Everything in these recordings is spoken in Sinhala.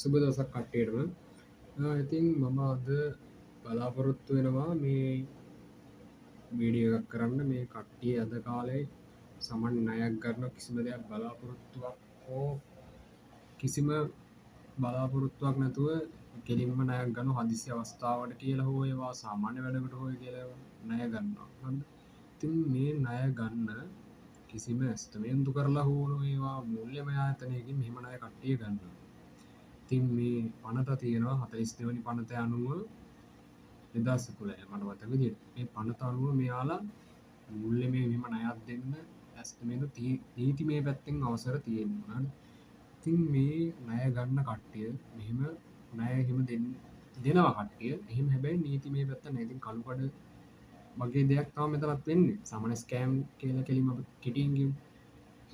සුබ දවසක් කට්ටියටම. ඉතින් මම අද බලාපොරොත්තු වෙනවා මේ වීඩියෝ එකක් කරන්න. මේ කට්ටිය අද කාලේ සමන් ණයක් ගන්න කිසිම දෙයක් බලාපොරොත්තුවක් හෝ කිසිම බලාපොරොත්තුවක් නැතුව කෙලින්ම ණයක් ගන්න හදිසි අවස්ථාවට කියලා හෝ ඒවා සාමාන්‍ය වැඩකට හෝ කියලා ණය ගන්නවා. හරිද? ඉතින් මේ ණය ගන්න කිසිම ඇස්තමේන්තු කරලා හෝ ඒවා මූල්‍යමය ආයතනයකින් මෙහෙම ණය කට්ටිය ගන්නවා. ඉතින් මේ පනත තියෙනවා 42 වෙනි පනත අනුව 2011 මට මතක විදිහට මේ පනත අනුව මෙයාලා මුල්ලේ මේ මෙහෙම ණයක් දෙන්න ඇස්තමේන්තු නීතිමය පැත්තෙන් අවසර තියෙනවා. ඉතින් මේ ණය ගන්න කට්ටිය මෙහෙම ණය එහෙම දෙනවා කට්ටිය. එහෙම හැබැයි නීතිමය පැත්ත නැහැ. ඉතින් කළුකඩ වගේ දෙයක් තමයි මෙතනත් වෙන්නේ. සාමාන්‍ය ස්කෑම් කියලා කෙලින්ම කෙටියෙන් කියමු.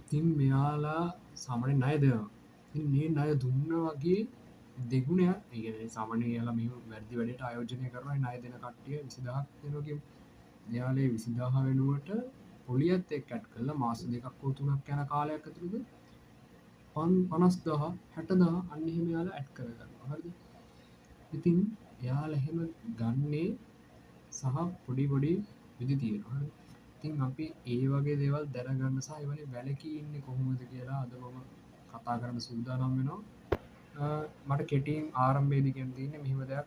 ඉතින් මෙයාලා සාමාන්‍ය ණය දෙනවා. ඉතින් මේ ණය දුන්න වගේ දෙගුණයක්. ඒ කියන්නේ සාමාන්‍ය එයාලා මෙහෙම වැඩි වැඩට ආයෝජනය කරනවා ණය දෙන කට්ටිය 20000ක් දෙනවා කියමු. එයාලේ 20000 වෙනුවට පොලියත් එක්ක ඇඩ් කරලා මාස දෙකක් හෝ තුනක් යන කාලයක් ඇතුළත 50000 60000 අන්න එහෙම එයාලා ඇඩ් කරගන්නවා. හරිද? ඉතින් එයාලා එහෙම ගන්නේ සහ පොඩි පොඩි විදි තියෙනවා. හරිද? ඉතින් අපි ඒ වගේ දේවල් දැනගන්න සහ ඒ වගේ වැළකී ඉන්නේ කොහොමද කියලා අද මම කතා කරන්න සූදානම් වෙනවා. මට කෙටියෙන් ආරම්භයේදී කියන්න තියෙන්නේ මෙහෙම දෙයක්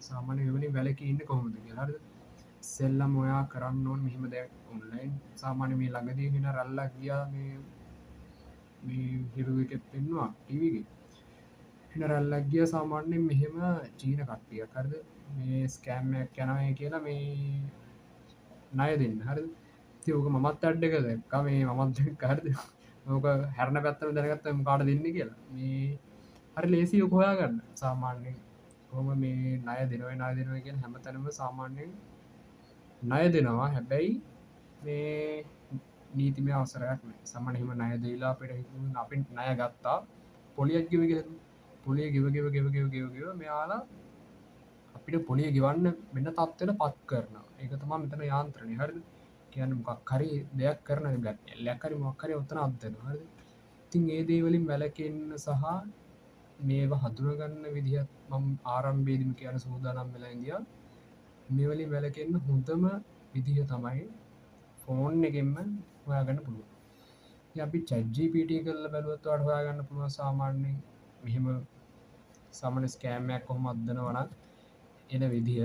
සාමාන්‍ය වෙවලින් වැළකී ඉන්නේ කොහොමද කියලා. හරිද? ඉස්සෙල්ලම ඔයා කරන්න ඕනේ මෙහෙම දෙයක් ඔන්ලයින් සාමාන්‍ය මේ ළඟදී වෙන රැල්ලක් ගියා මේ හිරු එකෙත් පෙන්නවා ටීවී එකේ. වෙන රැල්ලක් ගියා සාමාන්‍යයෙන් මෙහෙම චීන කට්ටියක්. හරිද? මේ ස්කෑම් එකක් යනවා කියලා මේ ණය දෙන්න. හරිද? ඉතින් ඕක මමත් ඇඩ් එක දැක්කා මේ මමත් දැක්කා. හරිද? ඕක හැරෙන පැත්තම දැනගත්තා මොකාට දෙන්නේ කියලා. මේ හරි ලේසි ඔක හොයාගන්න. සාමාන්‍යයෙන් කොහොම මේ ණය දෙනවා කියන හැමතැනම සාමාන්‍යයෙන් ණය දෙනවා. හැබැයි මේ නීතිමය අවසරයක් නැහැ. සාමාන්‍ය එහෙම ණය දීලා අපිට හිතුන අපි ණය ගත්තා. පොලියක් ගෙව කියලා. පොලිය ගෙව මෙයාලා අපිට පොලිය ගෙවන්න වෙන තත්ත්වයට පත් කරනවා. ඒක තමයි මෙතන යාන්ත්‍රණය. හරිද? කියන්නේ මොකක් හරි දෙයක් කරන බ්ලැක් හරි මොකක් හරි උතන අද්දනවා. හරිද? ඉතින් ඒ දේ වලින් වැළකෙන්න සහ මේවා හඳුනගන්න විදිහත් මම ආරම්භයේදීම කියන සූදානම් වෙලා ඉඳියා. මේ වලින් වැළකෙන්න හොඳම විදිහ තමයි ෆෝන් එකෙන්ම හොයාගන්න පුළුවන්. ඉතින් අපි chat GPT කරලා බැලුවත් ඔයාලට හොයාගන්න පුළුවන් සාමාන්‍යයෙන් මෙහෙම සාමාන්‍ය ස්කෑම් එකක් කොහොම අද්දනවා නම් එන විදිහ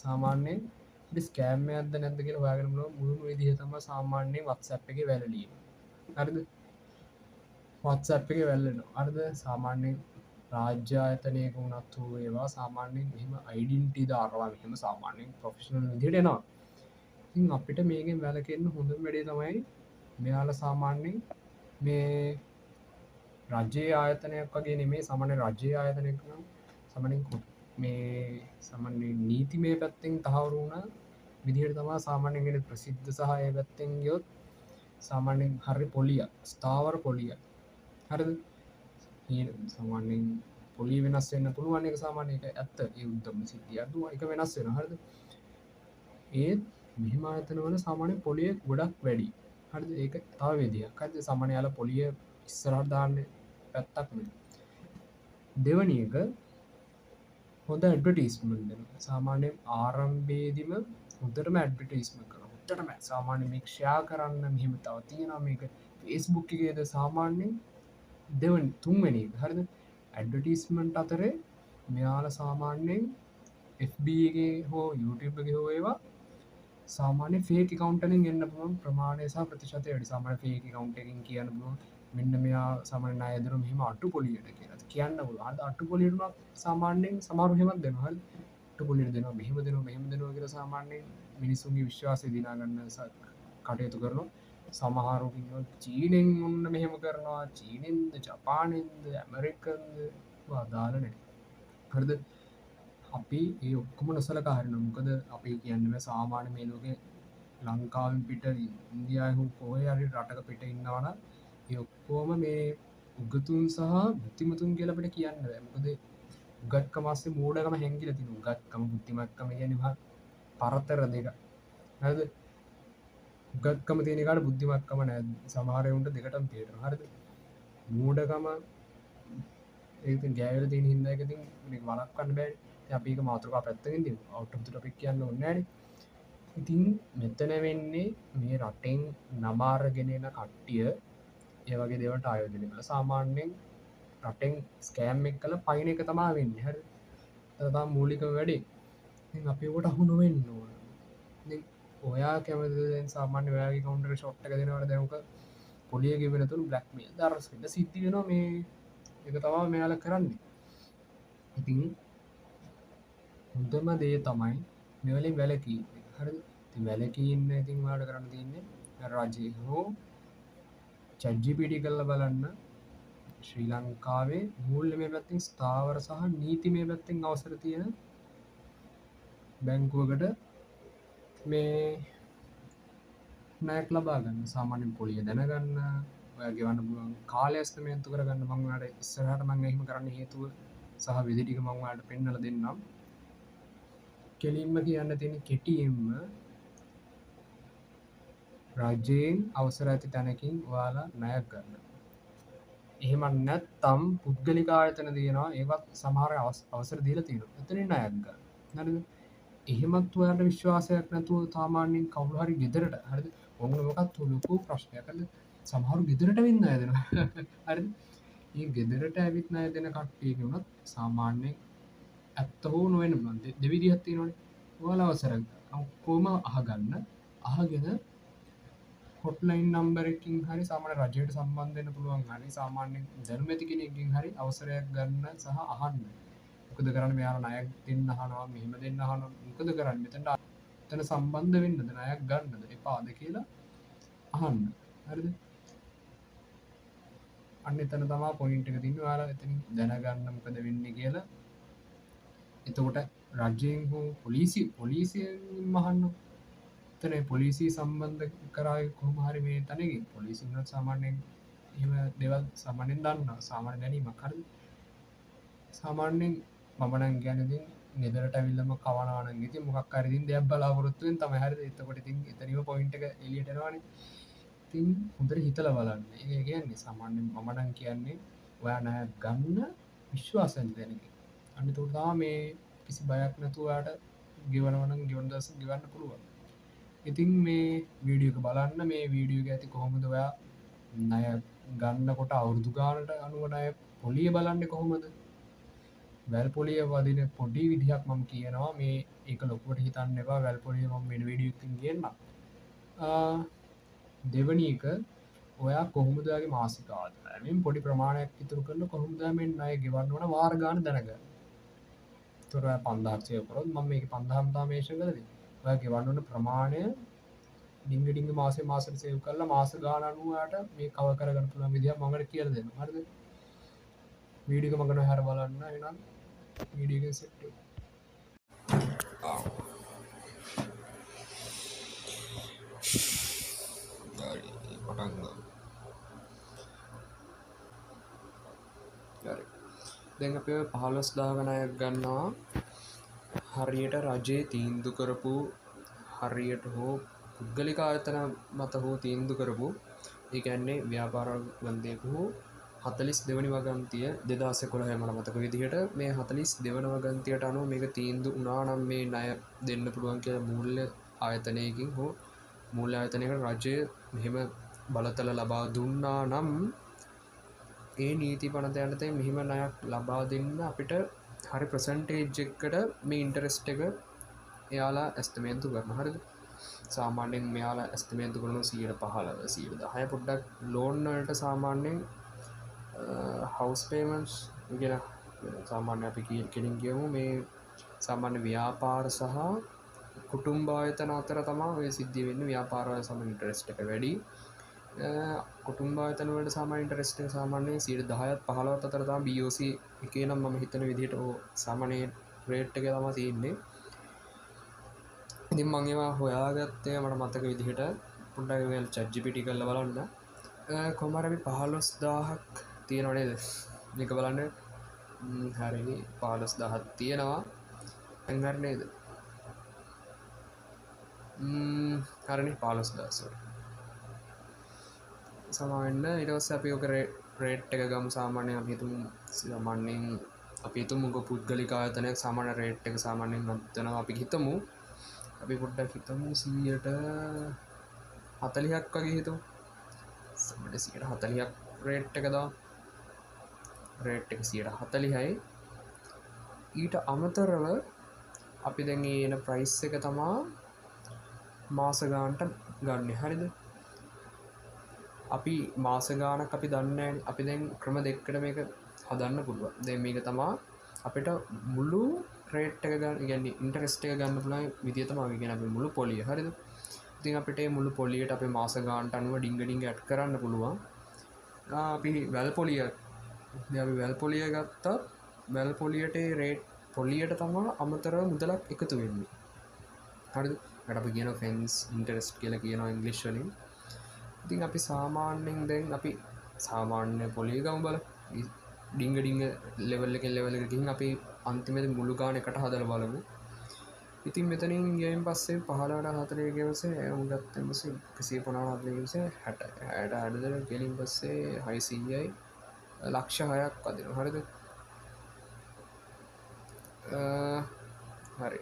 සාමාන්‍යයෙන් අපි ස්කෑම් එකක්ද නැද්ද කියලා හොයාගන්න පුළුවන් මුළුම විදිහ තමයි සාමාන්‍යයෙන් WhatsApp එකේ වැළලීම. හරිද? WhatsApp එකේ වැළලෙනවා. හරිද? සාමාන්‍යයෙන් රාජ්‍ය ආයතනයක වුණත් හෝ ඒවා සාමාන්‍යයෙන් මෙහෙම ඩෙන්ටිටි දානවා මෙහෙම සාමාන්‍යයෙන් ප්‍රොෆෙෂනල් විදිහට එනවා. ඉතින් අපිට මේකෙන් වැළකෙන්න හොඳම වැඩේ තමයි මෙයාලා සාමාන්‍යයෙන් මේ රජයේ ආයතනයක් වගේ නෙමෙයි සාමාන්‍ය රජයේ ආයතනයක් නම් සාමාන්‍යයෙන් මේ සාමාන්‍ය නීතිමය පැත්තෙන් තහවුරු වුණ විදිහට තමයි සාමාන්‍යයෙන් එන ප්‍රසිද්ධ සහ ඒ පැත්තෙන් ගියොත් සාමාන්‍යයෙන් හරි පොලියක් ස්ථාවර පොලියක්. හරිද? සාමාන්‍යයෙන් පොලිය වෙනස් වෙන්න පුළුවන් එක සාමාන්‍ය එක ඇත්ත ඒ උද්දම සිද්ධියක් දුව එක වෙනස් වෙනවා. හරිද? ඒත් මෙහෙම ආයතන වල සාමාන්‍ය පොලිය ගොඩක් වැඩි. හරිද? ඒක තව විදියක්. හරිද? සාමාන්‍ය යාලා පොලිය ඉස්සරහට දාන්නේ පැත්තක් නෙවෙයි. දෙවැනි එක හොඳ ඇඩ්වර්ටයිස්මන්ට් දෙනවා. සාමාන්‍යයෙන් ආරම්භයේදීම හොඳටම ඇඩ්වර්ටයිස්මන්ට් කරනවා. හොඳටම සාමාන්‍ය මේක ෂෙයා කරන්න මෙහෙම තව තියෙනවා මේක Facebook එකේද සාමාන්‍යයෙන් දෙවනි තුන්වෙනි එක. හරිද? ඇඩ්වර්ටයිස්මන්ට් අතරේ මෙයාලා සාමාන්‍යයෙන් FB එකේ හෝ YouTube එකේ හෝ ඒවා සාමාන්‍ය ෆේක් account වලින් එන්න පුළුවන් ප්‍රමාණය සහ ප්‍රතිශතය වැඩි. සාමාන්‍ය ෆේක් account එකකින් කියන්න පුළුවන් මෙන්න මෙයා සාමාන්‍ය ණය දෙනවා මෙහෙම අටු පොලියට කියලා කියන්න පුළුවන්. අර අටු පොලියට උනත් සාමාන්‍යයෙන් සමහරව එහෙමත් දෙනවා. හරිද? අටු පොලියට දෙනවා මෙහෙම දෙනවා කියලා සාමාන්‍යයෙන් මිනිසුන්ගේ විශ්වාසය දිනා ගන්න කටයුතු කරනවා. සමහරු ඉන්නවා චීනෙන් ඔන්න මෙහෙම කරනවා. චීනෙන්ද ජපානෙන්ද ඇමරිකන්ද අදාළ නැහැ. හරිද? අපි ඒ ඔක්කොම නොසලකා හරිනවා. මොකද අපි කියන්නේ සාමාන්‍ය මේ ලෝකේ ලංකාවෙන් පිට ඉන්දියාවේ හෝ කොහේ හරි රටක පිට ඉන්නවා නම් ඒ ඔක්කොම මේ උගතුන් සහ බුද්ධිමතුන් කියලා අපිට කියන්න බෑ. මොකද උගත්කම ASCII මෝඩකම හැංගිලා තියෙනවා. උගත්කම බුද්ධිමත්කම කියන්නේ මහා පරතර දෙක. හරිද? උගත්කම තියෙන එකට බුද්ධිමත්කම නැහැ. සමහර උන්ට දෙකටම තේරෙනවා. හරිද? මෝඩකම ඒ ගෑවල තියෙන හින්දා එක ඉතින් මේක වළක්වන්න බෑනේ. ඉතින් අපි ඒක මාතෘකා පැත්තකින් දාමු. out of the topic කියන්න ඕනේ නෑනේ. ඉතින් මෙතන වෙන්නේ මේ රටෙන් නම අරගෙන එන කට්ටිය ඒ වගේ දේවල්ට ආයෝජනය කරලා සාමාන්‍යයෙන් රටෙන් ස්කෑම් එක කළා පයින් එක තමයි වෙන්නේ. හරිද? ඒක තමයි මූලිකම වැඩේ. ඉතින් අපි ඒකට අහු නොවෙන්න ඕන. ඉතින් ඔයා කැමතිද දැන් සාමාන්‍ය ඔයාගේ කවුන්ටර් එක ෂොට් එක දෙනවට දැන් උක පොලිය ගෙවන තුරු බ්ලැක්මේල් දරස් වෙන්න සිද්ධ වෙනවා මේ ඒක තමයි මෙයාලා කරන්නේ. ඉතින් හොඳම දේ තමයි මෙවලින් වැලකී ඉන්න. හරිද? ඉතින් වැලකී ඉන්න ඉතින් ඔයාලට කරන්න තියෙන්නේ රජේ හෝ ChatGPT කරලා බලන්න ශ්‍රී ලංකාවේ මූල්‍යමය පැත්තෙන් ස්ථාවර සහ නීතිමය පැත්තෙන් අවසර තියෙන බැංකුවකට මේ ණයක් ලබා ගන්න. සාමාන්‍යයෙන් පොලිය දැනගන්න ඔයා ගෙවන්න පුළුවන් කාලය ඇස්තමේන්තු කරගන්න මම ඔයාලට ඉස්සරහට මම එහෙම කරන්න හේතුව සහ විදි ටික මම ඔයාලට පෙන්නලා දෙන්නම්. කෙලින්ම කියන්න තියෙන කෙටියෙන්ම රජයෙන් අවසර ඇති තැනකින් ඔයාලා ණයක් ගන්න. එහෙම නැත්නම් පුද්ගලික ආයතන තියෙනවා ඒවත් සමහර අවසර දීලා තියෙනවා. එතනින් ණයක් ගන්න. හරිද? එහෙමත් ඔයාලට විශ්වාසයක් නැතුව සාමාන්‍යයෙන් කවුරු හරි ගෙදරට හරිද? ඔන්න මොකක්ද ලොකු ප්‍රශ්නයක්. හරිද? සමහරු ගෙදරට වෙන්න ණය දෙනවා. හරිද? මේ ගෙදරට ඇවිත් ණය දෙන කට්ටියක උනත් සාමාන්‍යයෙන් ඇත්ත හෝ නොවෙන්න පුළුවන්. දෙවිදිහක් තියෙනවනේ. ඔයාලා අවසර කොහොම අහගන්න. අහගෙන හොට්ලයින් නම්බර එකකින් හරි සාමාන්‍ය රජයට සම්බන්ධ වෙන්න පුළුවන්. හරි සාමාන්‍යයෙන් දැනුම ඇති කෙනෙක්ගෙන් හරි අවසරයක් ගන්න සහ අහන්න. මොකද කරන්නේ මෙයාලා ණයක් දෙන්න අහනවා මෙහෙම දෙන්න අහනවා. මොකද කරන්නේ මෙතන සම්බන්ධ වෙන්නද ණයක් ගන්නද එපාද කියලා අහන්න. හරිද? අන්න එතන තමයි පොයින්ට් එක තියෙන්නේ. ඔයාලා එතනින් දැනගන්න මොකද වෙන්නේ කියලා. එතකොට රජයෙන් හෝ පොලිසියෙන් අහන්න. එතන පොලිසිය සම්බන්ධ කරාවේ කොහොම හරි මේ තැනකින් පොලිසිය උනත් සාමාන්‍යයෙන් එහෙම දේවල් සාමාන්‍යයෙන් දන්නවා. සාමාන්‍ය දැනීමක් හරිද? සාමාන්‍යයෙන් මම නම් කියන්නේ ඉතින් ගෙදරට ඇවිල්ලාම කවනවා නම් ඉතින් මොකක් හරි ඉතින් දෙයක් බලාපොරොත්තු වෙන තමයි හරිද? එතකොට ඉතින් එතනම පොයින්ට් එක එළියට එනවනේ. ඉතින් හොඳට හිතලා බලන්න. ඒ කියන්නේ සාමාන්‍යයෙන් මම නම් කියන්නේ ඔයා ණයක් ගන්න විශ්වාසයෙන් දෙනකෙ. අන්න ඒක තමයි මේ කිසි බයක් නැතුව ඔයාට ගෙවනවා නම් ගෙවන දවස් ගෙවන්න පුළුවන්. ඉතින් මේ වීඩියෝ එක බලන්න. මේ වීඩියෝ එක ඇති කොහොමද ඔයා ණය ගන්නකොට අවුරුදු ගානට අනුව ණය පොලිය බලන්නේ කොහොමද? වැල් පොලිය වදින පොඩි විදිහක් මම කියනවා. මේ ඒක ලොකුවට හිතන්න එපා. වැල් පොලිය මම වෙන වීඩියෝ එකකින් කියන්නම්. දෙවැනි එක ඔයා කොහොමද ඔයාගේ මාසික ආදායමෙන් පොඩි ප්‍රමාණයක් ඉතුරු කරලා කොහොමද මේ ණය ගෙවන්න ඕන වාර ගන්න දැනගන්න. ඒතර ඔයා 5000ක් සේව් කරොත් මම මේකේ 5000ම තමයි මේෂන් කරලා දෙන්නේ. ඔයා ගෙවන්න ඕන ප්‍රමාණය ඩිංග මාසෙට සේව් කරලා මාස ගාන අනුව ඔයාට මේ කවර් කරගන්න පුළුවන් විදිහක් මම ඔයාලට කියලා දෙන්නම්. හරිද? වීඩියෝ එක මම කරනවා හැර බලන්න. එහෙනම් වීඩියෝ එක සෙට් වෙනවා. දැන් අපි 15000 ණයක් ගන්නවා. හරියට රජයේ තීන්දුව කරපු හරියට හෝ පුද්ගලික ආයතන මත හෝ තීන්දුව කරපු ඒ කියන්නේ ව්‍යාපාර වන්දේක හෝ 42 වෙනි වගන්තිය 2011 මම මතක විදිහට මේ 42 වෙනි වගන්තියට අනුව මේක තීන්දුව වුණා නම් මේ ණය දෙන්න පුළුවන් කියලා මූල්‍ය ආයතනයකින් හෝ මූල්‍ය ආයතනයකට රජය මෙහෙම බලතල ලබා දුන්නා නම් ඒ නීති පනත යටතේ මෙහෙම ණයක් ලබා දෙන්න අපිට හරි පර්සන්ටේජ් එකකට මේ ඉන්ටරෙස්ට් එක එයාලා ඇස්ටිමේට් කරනවා. හරිද? සාමාන්‍යයෙන් මෙයාලා ඇස්ටිමේට් කරනවා 115 110 පොඩ්ඩක් ලෝන් වලට සාමාන්‍යයෙන් හවුස් පේමන්ට්ස් කියන සාමාන්‍ය අපි කෙලින් කියමු මේ සාමාන්‍ය ව්‍යාපාර සහ කුටුම්බ ආයතන අතර තමයි ඔය සිද්ධ වෙන්නේ. ව්‍යාපාර වල සාමාන්‍ය ඉන්ටරෙස්ට් එක වැඩි. කුටුම්බ ආයතන වලට සාමාන්‍ය ඉන්ටරෙස්ට් එක සාමාන්‍යයෙන් 10%ත් 15ත් අතර තමයි BOC එකේ නම් මම හිතන විදිහට ඕ සාමාන්‍ය රේට් එක තමයි තියෙන්නේ. ඉතින් මම ඒවා හොයාගත්තේ මට මතක විදිහට පොඩ්ඩක් ඔයාලා ChatGPT කරලා බලන්න. කොහොම හරි 15000ක් තියෙනව නේද? මේක බලන්න. හරි 15000ක් තියෙනවා. දැන් හරි නේද? හරිනේ 15000 සමාවෙන්න. ඊට පස්සේ අපි ඔක රේට් එක ගමු සාමාන්‍යයෙන් අපි හිතමු සාමාන්‍යයෙන් අපි හිතමු පුද්ගලික ආයතනයක් සාමාන්‍ය රේට් එක සාමාන්‍යයෙන් ගන්නවා අපි හිතමු අපි පොඩ්ඩක් හිතමු 140ක් වගේ හිතමු සාමාන්‍ය 140ක් රේට් එක දාමු රේට් එක 140යි ඊට අමතරව අපි දැන් එන ප්‍රයිස් එක තමා මාස ගානට ගන්න හරිද අපි මාස ගානක් අපි දන්නේ අපි දැන් ක්‍රම දෙකකට මේක හදන්න පුළුවන් දැන් මේක තමා අපිට මුළු රේට් එක ගන්න කියන්නේ ඉන්ටරෙස්ට් එක ගන්න පුළුවන් විදිය තමයි අපි කියන්නේ අපි මුළු පොලිය හරිද ඉතින් අපිට මේ මුළු පොලියට අපේ මාස ගානට අනුව ඩිංග ඩිංග ඇඩ් කරන්න පුළුවන් අපි වැල් පොලිය දැන් අපි වැල් පොලිය ගත්තා වැල් පොලියට රේට් පොලියට තමා අමතරව මුදලක් එකතු වෙන්නේ හරිද ඒකට අපි කියනවා ෆෙන්ස් ඉන්ටරෙස්ට් කියලා කියනවා ඉංග්‍රීසි වලින් ඉතින් අපි සාමාන්‍යයෙන් දැන් අපි සාමාන්‍ය පොලිය ගමු බලමු ඩිංග ඩිංග ලෙවල් එකෙන් ලෙවල් එකට ගිහින් අපි අන්තිමේදී මුළු ගාන එකට හදලා බලමු ඉතින් මෙතනින් ගියන් පස්සේ 15ට 40 ගෙවසේ උන් ගත්තන් පස්සේ 150 ගෙවසේ 60 60 ගෙලින් පස්සේ 600යි ලක්ෂ 6ක් වදිනවා හරිද හරි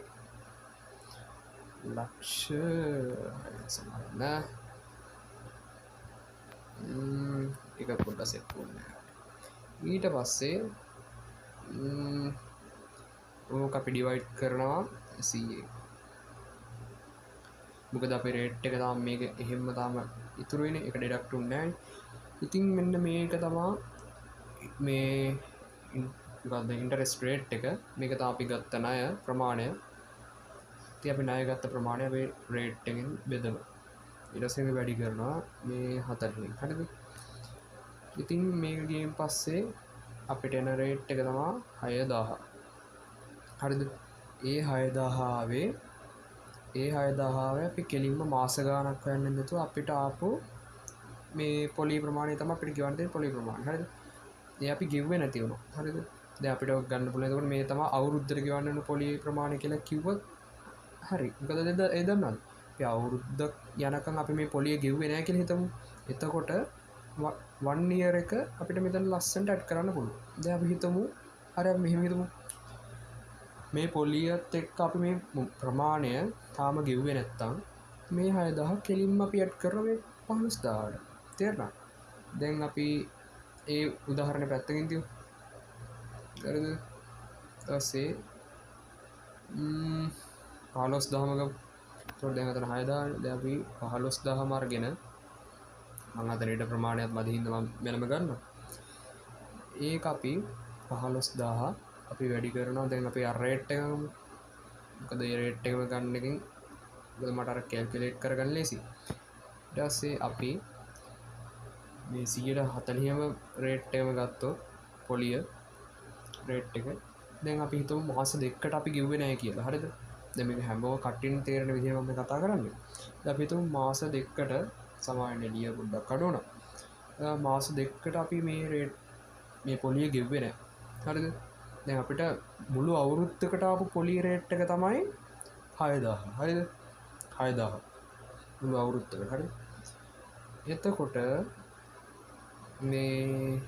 ලක්ෂ සමාන එක පොඩ්ඩක් සෙට් කරන්න ඊට පස්සේ ඕක අපි ඩිවයිඩ් කරනවා 100 මොකද අපේ රේට් එක තාම මේක එහෙම්ම තාම ඉතුරු වෙන්නේ ඒක ඩිඩක්ට් වෙන්නේ නැහැ ඉතින් මෙන්න මේක තමයි මේ මොකක්ද ඉන්ටරෙස්ට් රේට් එක මේක තමයි අපි ගත්ත ණය ප්‍රමාණය ඉතින් අපි ණය ගත්ත ප්‍රමාණය අපේ රේට් එකෙන් බෙදනවා ඊට පස්සේ වැඩි කරනවා මේ 40න් හරිද ඉතින් මේක ගියන් පස්සේ අපිට එන රේට් එක තමයි 6000 හරිද ඒ 6000 ආවේ අපි කෙලින්ම මාස ගානක් හොයන්න නැතුව අපිට ආපු මේ පොලි ප්‍රමාණය තමයි අපිට ගෙවන්න තියෙන පොලි ප්‍රමාණය හරිද ඒ අපි ගෙව්වේ නැති වුණා හරිද දැන් අපිට ගන්න පුළුවන් එතකොට මේ තමයි අවුරුද්දට ගෙවන්න ඕන පොලි ප්‍රමාණය කියලා කිව්වොත් හරි මොකද ඒ දන්නවද අපි අවුරුද්දක් යනකම් අපි මේ පොලිය ගෙව්වේ නැහැ කියලා හිතමු එතකොට 1 year එක අපිට මෙතන ලස්සනට ඇඩ් කරන්න පුළුවන් දැන් අපි හිතමු හරි අපි මෙහෙම හිතමු මේ පොලියත් එක්ක අපි මේ ප්‍රමාණය තාම ගෙව්වේ නැත්තම් මේ 6000 කෙලින්ම අපි ඇඩ් කරනවා මේ 15000ට තේරුණා දැන් අපි ඒ උදාහරණ පැත්තකින් තියමු හරිද ඊපස්සේ 15000ම ගමු ඒතකොට දැන් අතන 6000 දැන් අපි 15000ම අරගෙන මම අතන ඊට ප්‍රමාණයක් මදි හින්දා මම වෙනම ගන්නවා ඒක අපි 15000 අපි වැඩි කරනවා දැන් අපි අර රේට් එක ගමු මොකද මේ රේට් එකම ගන්න එකෙන් මොකද මට අර කැල්කියුලේට් කරගන්න ලේසි ඊට පස්සේ අපි මේ 140ම රේට් එකම ගත්තොත් පොලිය රේට් එක දැන් අපි හිතමු මාස දෙකකට අපි ගෙව්වේ නැහැ කියලා හරිද දැන් මේක හැමෝම කටින් තේරෙන විදිහට මම කතා කරන්නේ දැන් අපි හිතමු මාස දෙකකට සමාන එළිය පොඩ්ඩක් අඩු වුණා මාස දෙකකට අපි මේ රේට් මේ පොලිය ගෙව්වේ නැහැ හරිද දැන් අපිට මුළු අවුරුද්දකට ආපු පොලි රේට් එක තමයි 6000 හරිද 6000 මුළු අවුරුද්දකට හරිද එතකොට මේ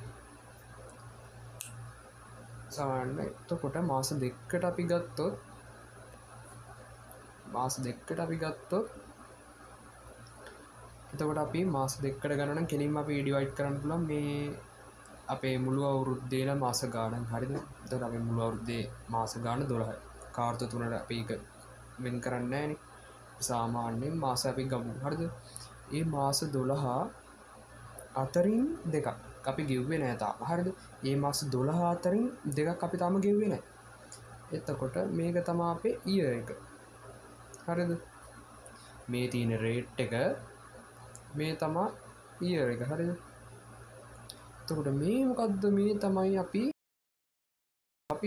සාමාන්‍ය එතකොට මාස දෙකකට අපි ගත්තොත් එතකොට අපි මාස දෙකකට ගණන් නම් කෙලින්ම අපි ඩිවයිඩ් කරන්න පුළුවන් මේ අපේ මුළු අවුරුද්දේල මාස ගානක් හරිද එතකොට අපි මුළු අවුරුද්දේ මාස ගාන 12යි කාර්ත තුනට අපි ඒක වෙන් කරන්නේ නැහනේ සාමාන්‍යයෙන් මාස අපි ගමු හරිද ඒ මාස 12 අතරින් දෙකක් අපි ගෙව්වේ නැහැ තාම හරිද මේ මාස 12 අතරින් දෙකක් අපි තාම ගෙව්වේ නැහැ එතකොට මේක තමයි අපේ ඊයර් එක හරිද මේ තියෙන රේට් එක මේ තමයි ඊයර් එක හරිද එතකොට මේ මොකද්ද මේ තමයි අපි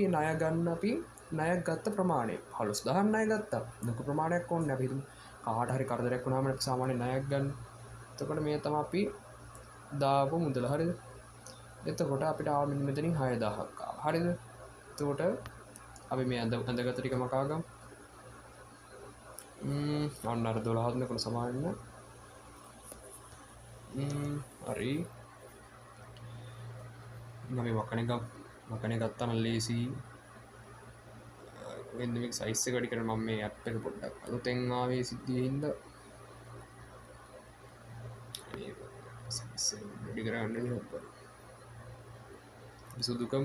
ණය ගන්න අපි ණයක් ගත්ත ප්‍රමාණය 15000 ණය ගත්තා ලොකු ප්‍රමාණයක් ඕනේ අපි හිතමු කාට හරි කරදරයක් වුණාම සාමාන්‍ය ණයක් ගන්න එතකොට මේ තමයි අපි දාපු මුදල හරිද එතකොට අපිට ආව මෙතනින් 6000ක් ආවා හරිද එතකොට අපි මේ අඳගත ටික මකා ගමු අන්න අර 12 නකුල සමාන හරි මේ මකන ගත්තන ලේසි වෙදමික් සයිස්ස කඩි කර මම මේ ඇප් එක පොඩ්ඩක් අලුතෙන්ආවේ සිද්ධිය හින්ද ඩි කරන්න සුදුකම්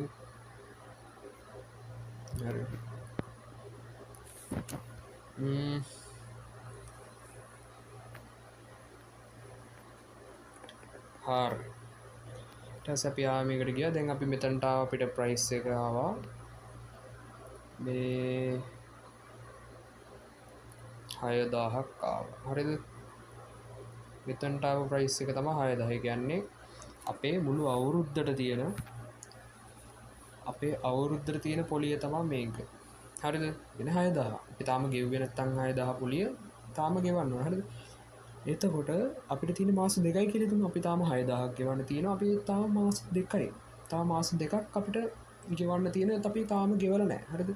හාර් සැපියාමකට ගිය දැන් අපි මෙතන්ටාව අපිට ප්‍රයිස් එක ආවා මේ 6000ක් ආවා හරිද මෙතන්ටාව ප්‍රයිස් එක තමයි 6000 කියන්නේ අපේ මුළු අවුරුද්දට තියෙන අපේ අවුරුද්දට තියෙන පොලිය තමයි මේක හරිද වෙන 6000 අපි තාම ගෙව්වේ නැත්නම් 6000 පොලිය තාම ගෙවන්න ඕන හරිද එතකොට අපිට තියෙන මාස දෙකයි කියලා දුන්නා අපි තාම 6000ක් ගෙවන්න තියෙනවා අපි තාම මාස දෙකයි තාම මාස දෙකක් අපිට ගෙවන්න තියෙනවා අපි තාම ගෙවලා නැහැ හරිද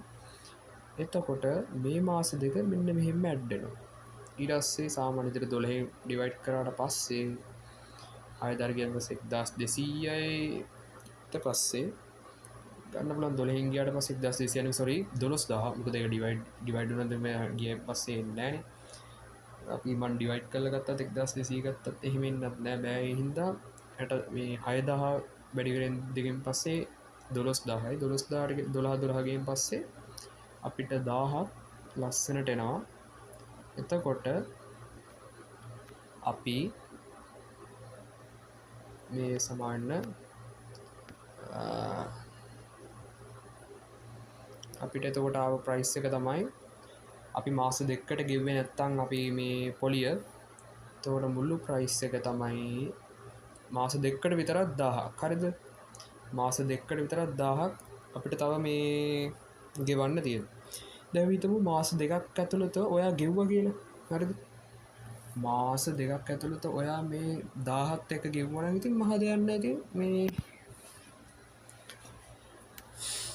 එතකොට මේ මාස දෙක මෙන්න මෙහෙම ඇඩ් වෙනවා ඊට පස්සේ සාමාන්‍ය විදිහට 12 ඩිවයිඩ් කරාට පස්සේ 6000 කියන පස්සේ 1200යි ඊට පස්සේ ගන්න පුළුවන් 12 ගියාට පස්සේ 1200 යන්නේ සෝරි 12000 මොකද ඒක ඩිවයිඩ් වුණාද මේ ගියේ පස්සේ එන්නේ නැහනේ අපි මන් ඩිවයිඩ් කරලා ගත්තත් 1200 ගත්තත් එහෙම ඉන්නත් නෑ බෑ ඒ හින්දා මේ 6000 වැඩි කරෙන් දෙකෙන් පස්සේ 12000යි 12000ට 12 ගෙන් පස්සේ අපිට 1000ක් ලස්සනට එනවා එතකොට අපි මේ සමාන්න අපිට එතකොට ආව ප්‍රයිස් එක තමයි අපි මාස දෙකකට ගෙව්වේ නැත්තම් අපි මේ පොලිය එතකොට මුළු ප්‍රයිස් එක තමයි මාස දෙකකට විතරක් 1000ක් හරිද මාස දෙකකට විතරක් 1000ක් අපිට තව මේ ගෙවන්න තියෙනවා දැන් හිතමු මාස දෙකක් ඇතුළත ඔයා ගෙව්වා කියලා හරිද මාස දෙකක් ඇතුළත ඔයා මේ 1000ත් එක ගෙවුවා නම් ඉතින් මහ දෙයක් නැහැ ඉතින් මේ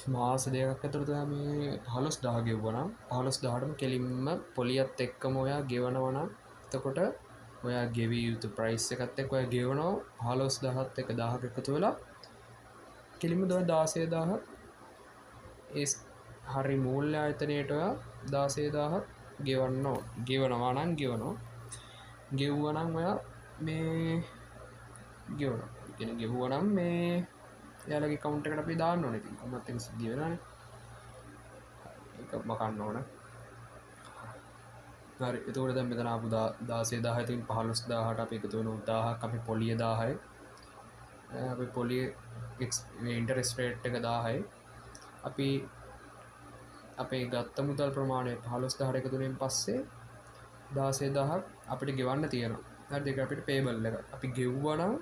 මාස දෙකක් ඇතුළත මේ 15000 ගෙවුවා නම් 15000ටම කෙලින්ම පොලියත් එක්කම ඔයා ගෙවනවා නම් එතකොට ඔයා ගෙවිය යුතු ප්‍රයිස් එකත් එක්ක ඔයා ගෙවනවා 15000ත් එක 1000ක් එකතු වෙලා කෙලින්ම 16000ක් ඒ හරි මූල්‍ය ආයතනයට ඔයා 16000ක් ගෙවනවා නම් ගෙවුවා නම් ඔයා මේ ගෙවනවා කියන්නේ ගෙවුවා නම් මේ යාලගේ කවුන්ට් එකට අපි දාන්න ඕනේ ඉතින් කොහොමද ඒක සිද්ධ වෙනවනේ ඒක මකන්න ඕන හරි එතකොට දැන් මෙතන ආපු 16000 ඉතින් 15000ට අපි එකතු වෙන 1000ක් අපි පොලිය 1000යි අපි පොලිය මේ ඉන්ටරෙස්ට් රේට් එක 1000යි අපි අපේ ගත්ත මුදල් ප්‍රමාණය 15000ට එකතු වෙනින් පස්සේ 16000ක් අපිට ගෙවන්න තියෙනවා හරිද ඒක අපිට පේබල් එක අපි ගෙව්වා නම්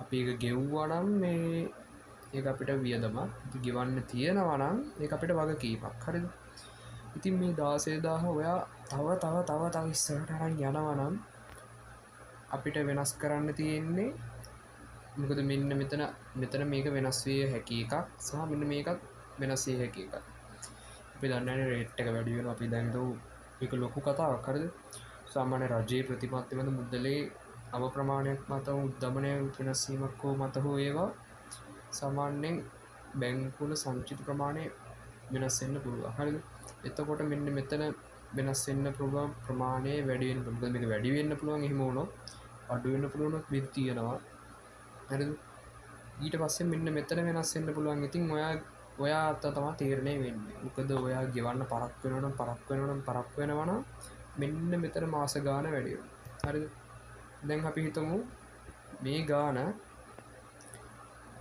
අපි ඒක ගෙව්වා නම් මේ ඒක අපිට වියදමක් ගෙවන්න තියෙනවා නම් ඒක අපිට වගකීමක් හරිද ඉතින් මේ 16000 ඔයා තව ඉස්සරහට අරන් යනවා නම් අපිට වෙනස් කරන්න තියෙන්නේ මොකද මෙන්න මෙතන මේක වෙනස් විය හැකි එකක් සහ මෙන්න මේකත් වෙනස් විය හැකි එකක් අපි දන්නේ රේට් එක වැඩි වෙනවා අපි දැන් ඒක ලොකු කතාවක් හරිද සාමාන්‍ය රජයේ ප්‍රතිපත්ති මත මුදලේ අව ප්‍රමාණයක් මත උද්දමනය වෙනස් වීමක් හෝ මත හෝ ඒවා සාමාන්‍යයෙන් බැංකුවල සංචිත ප්‍රමාණය වෙනස් වෙන්න පුළුවන් හරිද එතකොට මෙන්න මෙතන වෙනස් වෙන්න පුළුවන් ප්‍රමාණය වැඩි වෙන්න පුළුවන් මේක වැඩි වෙන්න පුළුවන් එහෙම වුණොත් අඩු වෙන්න පුළුවන් විදි තියෙනවා හරිද ඊට පස්සේ මෙන්න මෙතන වෙනස් වෙන්න පුළුවන් ඉතින් ඔයා අත තමයි තීරණය වෙන්නේ මොකද ඔයා ගෙවන්න පරක් වෙනවා නම් මෙන්න මෙතන මාස ගාන වැඩි වෙනවා හරිද දැන් අපි හිතමු මේ ගාන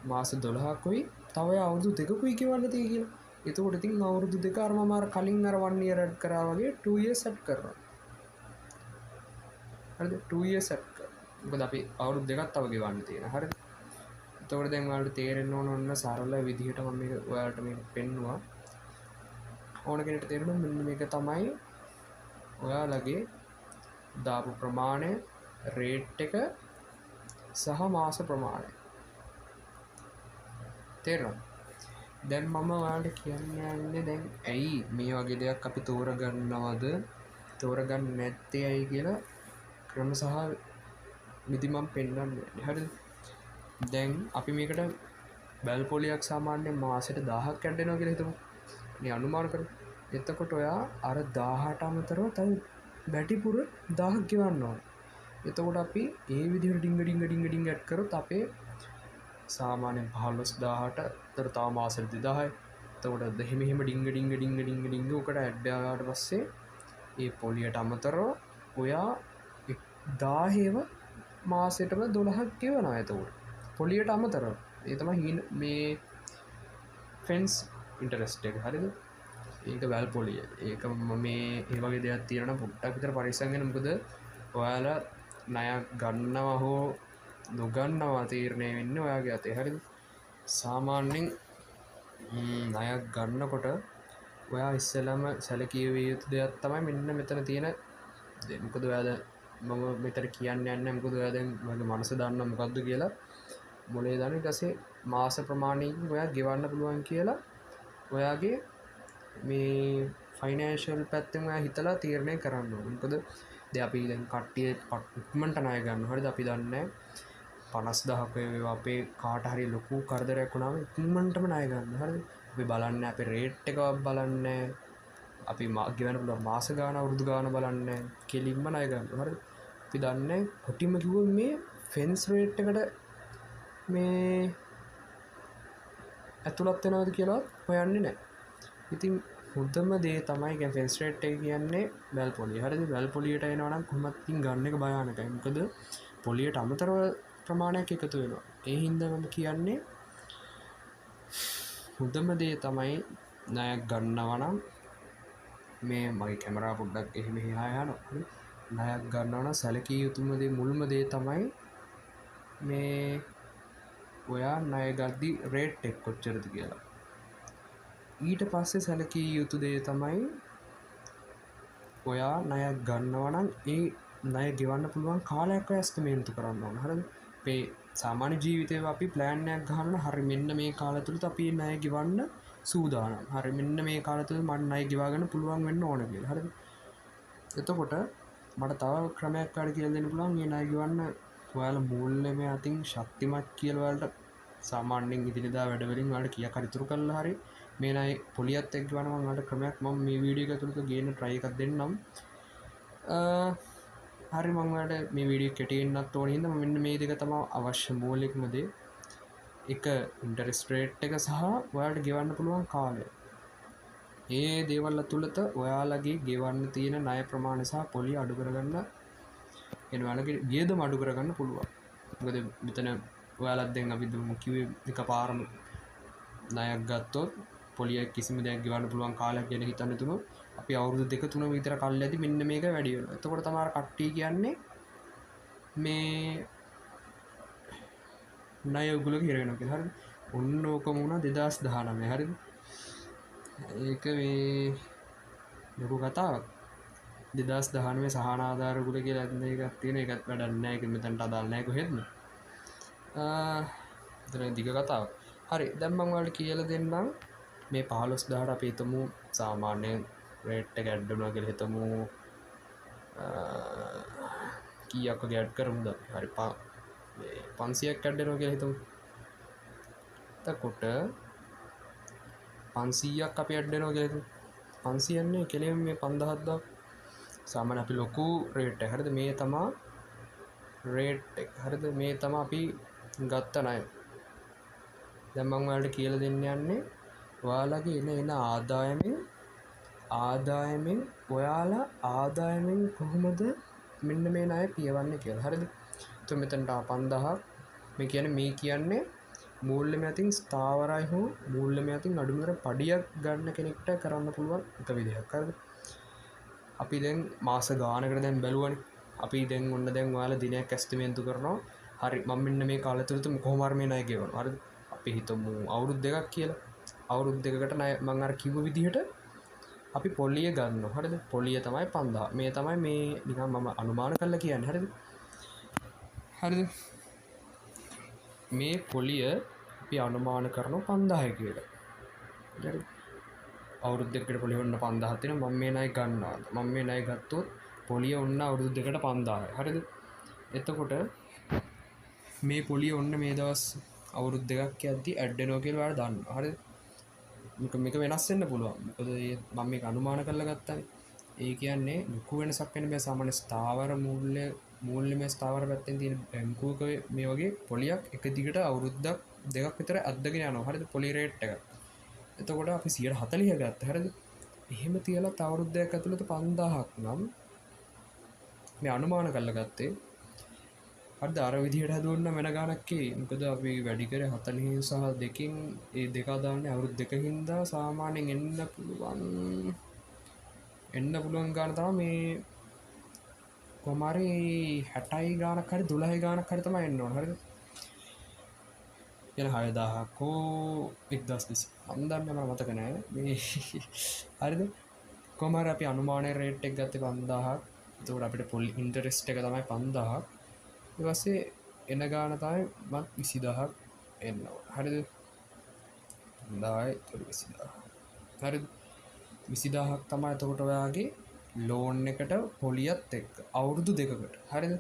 මාස 12කුයි තව අවුරුදු දෙකකුයි ගෙවන්න තියෙයි කියලා. එතකොට ඉතින් අවුරුදු දෙක අර මම කලින් අර 1 year add කරා වගේ 2 years add කරනවා. හරිද 2 years add කරනවා. මොකද අපි අවුරුදු දෙකක් තව ගෙවන්න තියෙනවා. හරිද? එතකොට දැන් ඔයාලට තේරෙන්න ඕන සරල විදිහට මම මේක ඔයාලට මේක පෙන්නුවා. ඕන කෙනෙක්ට තේරෙනවා මෙන්න මේක තමයි ඔයාලගේ දාපු ප්‍රමාණය රේට් එක සහ මාස ප්‍රමාණය තේරෙනවද දැන් මම ඔයාලට කියන්න යන්නේ දැන් ඇයි මේ වගේ දෙයක් අපි තෝරගන්නවද තෝරගන්න නැත්තේ ඇයි කියලා ක්‍රම සහ විදි මම පෙන්වන්නේ හරිද දැන් අපි මේකට බැල් පොලියක් සාමාන්‍යයෙන් මාසෙට 1000ක් කැඩෙනවා කියලා හිතමු. මේ අනුමාන කරමු. එතකොට ඔයා අර 1000ට අමතරව තව බැටිපුර 1000ක් ගෙවන්න ඕනේ. එතකොට අපි ඒ විදිහට ඩිංග ඇඩ් කරොත් අපේ සාමාන්‍යයෙන් 15000ට තර තව මාසෙට 2000යි. එතකොට දෙහිම ඩිංග ඔකට ඇඩ් ආවට පස්සේ ඒ පොලියට අමතරව ඔයා 1000ව මාසෙටම 12ක් ගෙවනවා. එතකොට පොලියට අමතරව ඒ තමයි මේ ෆෙන්ස් ඉන්ටරෙස්ට් එක. හරිද? ඒක වැල් පොලිය. ඒක මේ ඒ වගේ දෙයක් තියෙනවා පොඩ්ඩක් විතර පරිස්සම් වෙන්න. මොකද ඔයාලා ණයක් ගන්නවා හෝ නොගන්නවා තීරණය වෙන්නේ ඔයාගේ අතේ. හරිද? සාමාන්‍යයෙන් ණයක් ගන්නකොට ඔයා ඉස්සෙල්ලාම සැලකිය යුතු දෙයක් තමයි මෙන්න මෙතන තියෙන දේ. මොකද ඔයාලා මම මෙතන කියන්න යන්නේ මොකද ඔයා දැන් ඔයාගේ මනස දන්නවා මොකද්ද කියලා. මොලේ දන්න ඊට පස්සේ මාස ප්‍රමාණයකින් ඔයා ගෙවන්න පුළුවන් කියලා ඔයාගේ මේ ෆයිනෑන්ෂල් පැත්තෙන් ඔයා හිතලා තීරණය කරන්න ඕනේ. මොකද දැන් අපි දැන් කට්ටිය ඉක්මනට ණය ගන්නවා. හරිද? අපි දන්නේ 50000ක වේවා අපේ කාට හරි ලොකු කරදරයක් වුණාම ඉක්මනටම ණය ගන්නවා. හරිද? අපි බලන්නේ අපේ රේට් එකවත් බලන්නේ අපි ගෙවන්න පුළුවන් මාස ගාන අවුරුදු ගාන බලන්නේ කෙලින්ම ණය ගන්නවා. හරිද? අපි දන්නේ කොටිම කිව්වොත් මේ ෆෙන්ස් රේට් එකට මේ ඇතුළත් වෙනවද කියලා හොයන්නේ නැහැ. ඉතින් හොඳම දේ තමයි ෆෙන්ස් රේට් එක කියන්නේ වැල් පොලිය. හරිද? වැල් පොලියට එනවා නම් කොහොමත් ඉතින් ගන්න එක භයානකයි. මොකද පොලියට අමතරව ප්‍රමාණයක් එකතු වෙනවා. ඒ හින්දා මම කියන්නේ හොඳම දේ තමයි ණයක් ගන්නවා නම් මේ මගේ කැමරා පොඩ්ඩක් එහෙම එහා යනවා. ණයක් ගන්නවා නම් සැලකිය යුතුම දේ මුල්ම දේ තමයි මේ ඔයා ණය ගද්දි රේට් එක කොච්චරද කියලා. ඊට පස්සේ සැලකිය යුතු දේ තමයි ඔයා ණයක් ගන්නවා නම් ඒ ණය ගෙවන්න පුළුවන් කාලයක් ඔයා එස්ටිමේට් කරන්න ඕන. හරිද? අපේ සාමාන්‍ය ජීවිතේ අපි ප්ලෑන් එකක් ගන්නවා. හරි මෙන්න මේ කාලය තුලත් අපි ණය ගෙවන්න සූදානම්. හරි මෙන්න මේ කාලය තුල මට ණය ගෙවා ගන්න පුළුවන් වෙන්න ඕන කියලා. හරිද? එතකොට මට තව ක්‍රමයක් කාට කියලා දෙන්න පුළුවන් මේ ණය ගෙවන්න ඔයාලා මූල්‍යමය අතින් ශක්තිමත් කියලා ඔයාලට සාමාන්‍යයෙන් ඉදිරියදා වැඩවලින් ඔයාලට කීයක් හරි ඉතුරු කරලා හරි මේ ණය පොලියත් එක්ක ගන්න මම ඔයාලට ක්‍රමයක් මම මේ වීඩියෝ එක ඇතුළත ගේන්න try එකක් දෙන්නම්. හරි මම ඔයාලට මේ වීඩියෝ කෙටියෙන්වත් ඕන හින්දා මම මෙන්න මේ දෙක තමයි අවශ්‍ය මූලිකම දේ. එක ඉන්ටරෙස්ට් රේට් එක සහ ඔයාලට ගෙවන්න පුළුවන් කාලය. මේ දේවල් ඇතුළත ඔයාලගේ ගෙවන්න තියෙන ණය ප්‍රමාණය සහ පොලිය අඩු කරගන්න ඔයාලගේ වියදම අඩු කරගන්න පුළුවන්. මොකද මෙතන ඔයාලත් දැන් අපි දුමු කිව්වේ එකපාරම ණයක් ගත්තොත් පොලිය කිසිම දෙයක් ගෙවන්න පුළුවන් කාලයක් ගැන හිතන්න තුනොත් අපි අවුරුදු 2-3 විතර කල් ඇති මෙන්න මේක වැඩි වෙනවා. එතකොට තමයි කට්ටිය කියන්නේ මේ ණය උගලක හිර වෙනවා කියලා. හරිද? ඔන්න ඕකම වුණා 2019. හරිද? ඒක මේ ලොකු කතාවක්. 2019 සහන ආධාර උගල කියලා එකක් තියෙන එකත් වැඩක් නැහැ. ඒක මෙතනට අදාළ නැහැ කොහෙත්ම. එතන දිග කතාවක්. හරි දැන් මම ඔයාලට කියලා දෙන්නම් මේ 15000ට අපි හිතමු සාමාන්‍ය රේට් එක ඇඩ් වෙනවා කියලා හිතමු කීයක් වගේ ඇඩ් කරමුද? හරි 500ක් ඇඩ් වෙනවා කියලා හිතමු. එතකොට 500ක් අපි ඇඩ් වෙනවා කියලා හිතමු. 500 නේ කෙලින්ම මේ 5000ක් සාමාන්‍ය අපි ලොකු රේට් එක. හරිද? මේ තමයි රේට් එක. හරිද? මේ තමයි අපි ගත්ත ණය. දැන් මම ඔයාලට කියලා දෙන්න යන්නේ ඔයාලගේ එන ආදායමෙන් ඔයාලා ආදායමෙන් කොහොමද මෙන්න මේ ණය පියවන්නේ කියලා. හරිද? එතකොට මෙතනට 5000ක් මේ කියන්නේ මූල්‍යමය අතින් ස්ථාවරයි හෝ මූල්‍යමය අතින් අඩුමතර පඩියක් ගන්න කෙනෙක්ට කරන්න පුළුවන් එක විදිහක්. හරිද? අපි දැන් මාස ගානකට දැන් බැලුවනේ. අපි දැන් ඔන්න දැන් ඔයාලා දිනයක් ඇස්ටිමේට් කරනවා. හරි මම මෙන්න මේ කාලය තුල කොහොම හරි මේ ණය ගෙවනවා. හරිද? අපි හිතමු අවුරුදු 2ක් කියලා. අවුරුදු 2කට ණය මම අර කිව්ව විදිහට අපි පොලිය ගන්නවා. හරිද? පොලිය තමයි 5000. මේ තමයි මේ නිකන් මම අනුමාන කරලා කියන්නේ. හරිද? හරිද? මේ පොලිය අපි අනුමාන කරනවා 5000 කියලා. හරිද? අවුරුදු 2කට පොලිය ඔන්න 5000ක් තියෙනවා. මම මේ ණය ගන්නවා. මම මේ ණය ගත්තොත් පොලිය ඔන්න අවුරුදු 2කට 5000යි. හරිද? එතකොට මේ පොලිය ඔන්න මේ දවස් අවුරුදු දෙකක් යද්දි ඇඩ්ඩෙනෝ කියලා ඔයාලා දන්නවා. හරිද? මේක වෙනස් වෙන්න පුළුවන්. මොකද මම මේක අනුමාන කරලා ගත්තානේ. ඒ කියන්නේ ලොකු වෙනසක් වෙන්න බෑ. සාමාන්‍ය ස්ථාවර මූල්‍යමය ස්ථාවර පැත්තෙන් තියෙන බැංකුවක මේ වගේ පොලියක් එක දිගට අවුරුද්දක් දෙකක් විතර අද්දගෙන යනවා. හරිද? පොලි රේට් එක. එතකොට අපි 140 ගත්තා. හරිද? එහෙම තියලා තව අවුරුද්දක් ඇතුළත 5000ක් නම් මේ අනුමාන කරලා ගත්තේ හරිද? අර විදිහට හදුවන්න වෙන ගාණක් එයි. මොකද අපි වැඩි කරේ 40 සහ 2කින් ඒ දෙක දාන්නේ අවුරුදු දෙකකින්ද සාමාන්‍යයෙන් එන්න පුළුවන් ගාණ තමයි මේ කොමාරි 60යි ගාණක් හරි 12යි ගාණක් හරි තමයි එන්න ඕන. හරිද? එන 6000ක් හෝ 1200 මම දන්නේ මම මතක නෑ මේ හරිද? කොමාරි අපි අනුමානයේ රේට් එක ගත්තේ 5000ක්. එතකොට අපිට පොලි ඉන්ටරෙස්ට් එක තමයි 5000ක්. ඊට පස්සේ එන ගාණ තමයි 20000ක් එන්න ඕන. හරිද? 5000යි 20000. හරිද? 20000ක් තමයි එතකොට ඔයාගේ ලෝන් එකට පොලියත් එක්ක අවුරුදු දෙකකට. හරිද?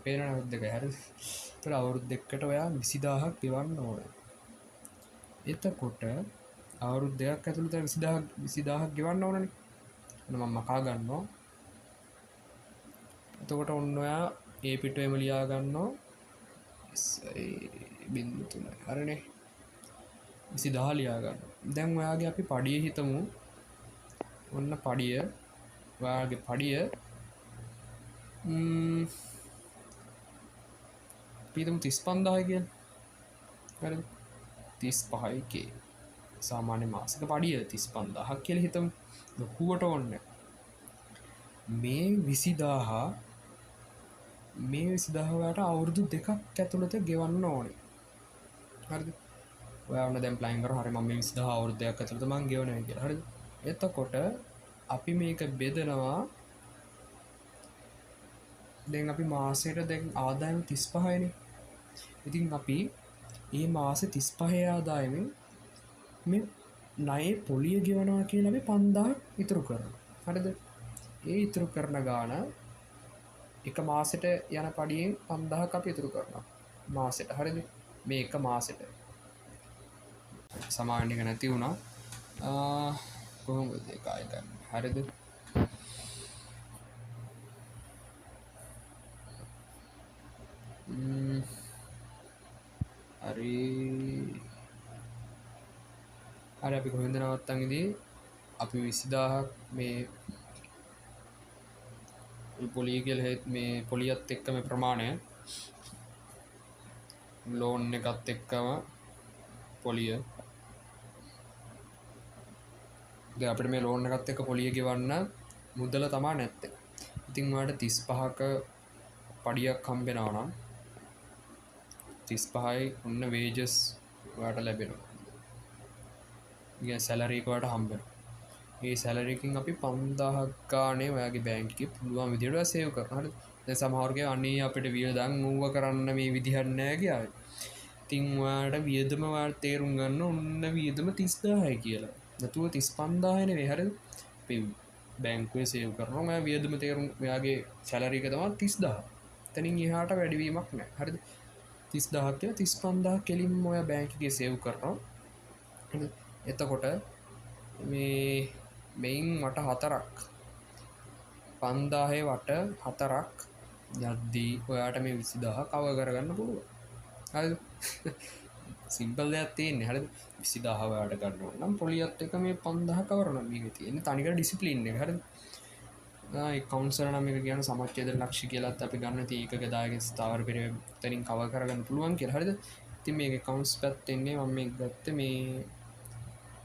පේනවද අවුරුදු දෙකයි. හරිද? එතකොට අවුරුදු දෙකකට ඔයා 20000ක් ගෙවන්න ඕනේ. එතකොට අවුරුදු දෙකක් ඇතුළත 20000ක් ගෙවන්න ඕනනේ. මම මකා ගන්නවා. එතකොට ඔන්න ඔයා ඒ පිටුවෙම ලියා ගන්නවා .3 හරිනේ 20000 ලියා ගන්නවා. දැන් ඔයාගේ අපි පඩිය හිතමු. ඔන්න පඩිය ඔයාගේ පඩිය පිටුම් 35000 කියන. හරිද? 35යි k. සාමාන්‍ය මාසික පඩිය 35000ක් කියලා හිතමු. ලොකුවට ඕනේ. මේ 20000 වලට අවුරුදු දෙකක් ඇතුළත ගෙවන්න ඕනේ. හරිද? ඔයා වුණ දැන් ප්ලෑන් කරා හරි මම මේ 20000 අවුරුදු දෙකක් ඇතුළත මම ගෙවනවා කියලා. හරිද? එතකොට අපි මේක බෙදනවා. දැන් අපි මාසෙට දැන් ආදායම 35යිනේ. ඉතින් අපි මේ මාසේ 35 ආදායමෙන් මේ ණය පොලිය ගෙවනවා කියලා අපි 5000ක් ඉතුරු කරනවා. හරිද? ඒ ඉතුරු කරන ගාණ එක මාසෙට යන පඩියෙන් 5000ක් අපි ඉතුරු කරනවා මාසෙට. හරිද? මේ එක මාසෙට සමාන එක නැති වුණා. කොහොමද ඒක ආයෙ ගන්න? හරිද? හරි අපි කොහෙන්ද නවත්තන් ඉදී? අපි 20000ක් මේ පොලිය කියලා මේ පොලියත් එක්ක මේ ප්‍රමාණය ලෝන් එකත් එක්කම පොලිය දැන් අපිට මේ ලෝන් එකත් එක්ක පොලිය ගෙවන්න මුදල තමයි නැත්තේ. ඉතින් ඔයාලට 35ක පඩියක් හම්බෙනවා නම් 35යි ඔන්න වේජස් ඔයාලට ලැබෙනවා. ඉතින් සැලරි එක ඔයාලට හම්බෙනවා. මේ සැලරි එකකින් අපි 5000ක් ගානේ ඔයාගේ බැංක් එකේ පුළුවන් විදිහට සේව් කරනවා. හරිද? දැන් සමහරගේ අනේ අපිට වියදම් ඌව කරන්න මේ විදිහක් නැහැ කියලා. ඉතින් ඔයාලට වියදම ඔයාලට තේරුම් ගන්න ඔන්න වියදම 30000යි කියලා. නැතුව 35000 නෙවෙයි. හරිද? අපි බැංකුවේ සේව් කරනවා. ඔයා වියදම තේරුම් ඔයාගේ සැලරි එක තමයි 30000. එතනින් එහාට වැඩිවීමක් නැහැ. හරිද? 30000ක් කියලා 35000 කෙලින්ම ඔයා බැංක් එකේ සේව් කරනවා. හරිද? එතකොට මේ මෙයින් වට 4ක් 5000 වට 4ක් යද්දී ඔයාට මේ 20000 කවර් කරගන්න පුළුවන්. හරිද? සිම්පල් දෙයක් තියෙන්නේ. හරිද? 20000 ඔයාට ගන්න ඕන නම් පොලියත් එක මේ 5000 කවර් කරනවා. මේකේ තියෙන්නේ තනිකර ඩිසිප්ලින් එක. හරිද? කවුන්සලර් නම් එක කියන සමච්ඡේද ලක්ෂ්‍ය කියලාත් අපි ගන්න තියෙ එකක දායක ස්ථාවර පෙරේ තනින් කවර් කරගන්න පුළුවන් කියලා. හරිද? ඉතින් මේකේ කවුන්ස් පැත්තෙන්නේ මම මේක ගත්තේ මේ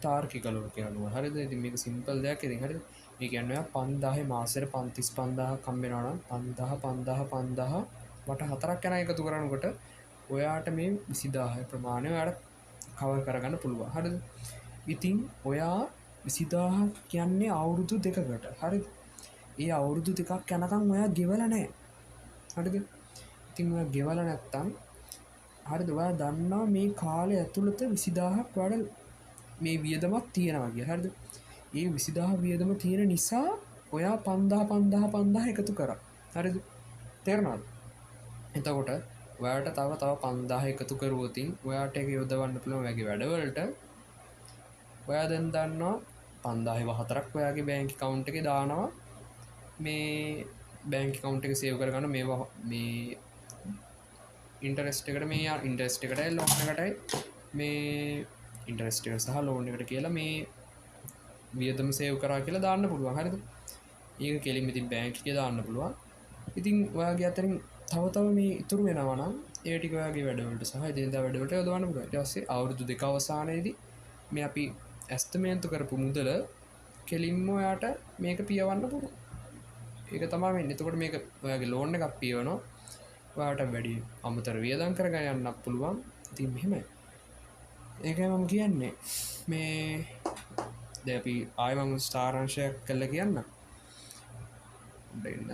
තාර්කික ලෝකේ අනුව. හරිද? ඉතින් මේක සිම්පල් දෙයක්. ඉතින් හරිද? මේ කියන්නේ 5000 මාසෙට 35000ක් හම්බ වෙනවා නම් 5000 වට 4ක් යන එකතු කරනකොට ඔයාට මේ 20000 ප්‍රමාණය ඔයාට කවර් කරගන්න පුළුවන්. හරිද? ඉතින් ඔයා 20000 කියන්නේ අවුරුදු දෙකකට. හරිද? ඒ අවුරුදු දෙකක් යනකම් ඔයා ගෙවලා නැහැ. හරිද? ඉතින් ඔයා ගෙවලා නැත්තම් හරිද? ඔයා දන්නවා මේ කාලය ඇතුළත 20000ක් ඔයාට මේ වියදමක් තියෙනවා කියලා. හරිද? ඒ 20000 වියදම තියෙන නිසා ඔයා 5000 එකතු කරා. හරිද? තේරෙනවද? එතකොට ඔයාට තව 5000 එකතු කරුවොතින් ඔයාට එක යොදවන්න පුළුවන් ඔයාගේ වැඩවලට. ඔයා දැන් දන්නවා 5004ක් ඔයාගේ බැංක් account එකේ දානවා මේ බැංක් account එක සේව් කරගන්න මේවා මේ ඉන්ටරෙස්ට් එකට මේ ඉන්ටරෙස්ට් එකටයි ලෝන් එකටයි මේ ඉන්ටරෙස්ට් එක සහ ලෝන් එකට කියලා මේ වියදම සේව් කරා කියලා දාන්න පුළුවන්. හරිද? ඒක කෙලින්ම ඉතින් බැංක් එකේ දාන්න පුළුවන්. ඉතින් ඔයාගේ අතරින් තව මේ ඉතුරු වෙනවා නම් ඒ ටික ඔයාගේ වැඩවලට සහ එදිනෙදා වැඩවලට යොදවන්න පුළුවන්. ඊට පස්සේ අවුරුදු 2 අවසානයේදී මේ අපි ඇස්තමේන්තු කරපු මුදල කෙලින්ම ඔයාට මේක පියවන්න පුළුවන්. ඒක තමයි වෙන්නේ. එතකොට මේක ඔයාගේ ලෝන් එකක් පියවනවා. ඔයාට වැඩි අමතර වියදම් කරගෙන යන්නත් පුළුවන්. ඉතින් මෙහෙමයි. ඒකයි මම කියන්නේ. මේ දැන් අපි ආයෙ මම සාරාංශයක් කරලා කියන්න. දෙන්න.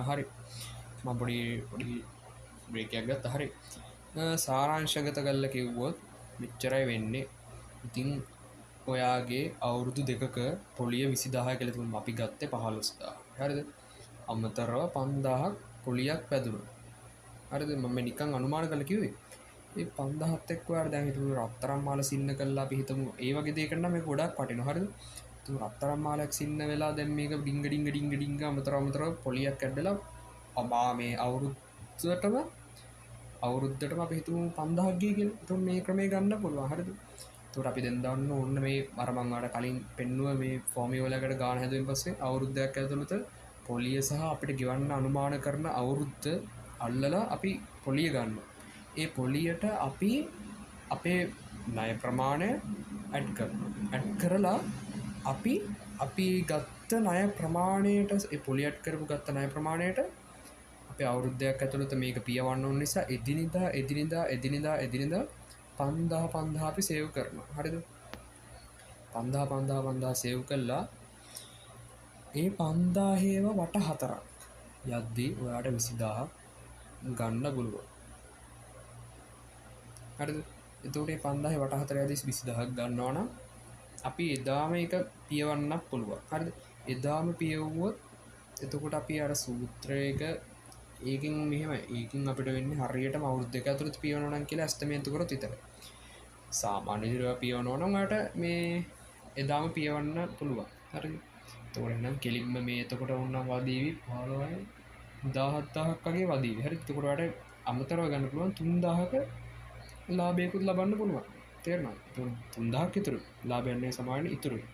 හරි. මම පොඩි බ්‍රේක් එකක් ගත්තා. හරි. සාරාංශගත කරලා කිව්වොත් මෙච්චරයි වෙන්නේ. ඉතින් ඔයාගේ අවුරුදු 2ක පොලිය 20000 කියලා තුන් අපි ගත්තේ 15000. හරිද? අමතරව 5000ක් පොලියක් පැදුණා. හරිද? මම නිකන් අනුමාන කරලා කිව්වේ. මේ 5000ත් එක්ක ඔයාලා දැන් හිතමු රත්තරන් මාල සින්න කළා අපි හිතමු ඒ වගේ දෙයකට නම් මේක ගොඩක් වටිනවා. හරිද? තුන් රත්තරන් මාලයක් සින්න වෙලා දැන් මේක ඩිංග අමතරව පොලියක් ඇඩලා අබා මේ අවුරුද්දටම අපි හිතමු 5000ක් ගිය කියලා. එතකොට මේ ක්‍රමය ගන්න පුළුවන්. හරිද? එතකොට අපි දැන් දන්න ඕන්න මේ අර මම ආට කලින් පෙන්නුව මේ ෆෝමියුලාකට ගාන හැදුවෙන් පස්සේ අවුරුද්දක් ඇතුළත පොලිය සහ අපිට ගෙවන්න අනුමාන කරන අවුරුද්ද අල්ලලා අපි පොලිය ගන්නවා. ඒ පොලියට අපි අපේ ණය ප්‍රමාණය ඇඩ් කරනවා. ඇඩ් කරලා අපි ගත්ත ණය ප්‍රමාණයට ඒ පොලිය ඇඩ් කරපු ගත්ත ණය ප්‍රමාණයට අපේ අවුරුද්දයක් ඇතුළත මේක පියවන්න ඕන නිසා එදිනෙදා 5000 අපි සේව් කරනවා. හරිද? 5000 සේව් කළා. ඒ 5000ව වට 4ක් යද්දී ඔයාට 20000 ගන්න පුළුවන්. හරිද? එතකොට මේ 5000 වට 4 යද්දී 20000ක් ගන්නවා නම් අපි එදාම ඒක පියවන්නත් පුළුවන්. හරිද? එදාම පියවුවොත් එතකොට අපි අර සූත්‍රයක ඒකින් මෙහෙමයි. ඒකින් අපිට වෙන්නේ හරියටම අවුරුදු 2 ඇතුළත පියවනවා නම් කියලා ඇස්තමේන්තු කරොත් විතරයි. සාමාන්‍ය විදිහට පියවනවා නම් ඔයාට මේ එදාම පියවන්න පුළුවන්. හරිද? එතකොට නම් කෙලින්ම මේ එතකොට වුණා වදීවි 15යි 17000ක් වගේ වදීවි. හරිද? එතකොට ඔයාට අමතරව ගන්න පුළුවන් 3000ක ලාභයකුත් ලබන්න පුළුවන්. තේරෙනවද? 3000ක් ඉතුරු. ලාභයන්නේ සමාන ඉතුරුයි.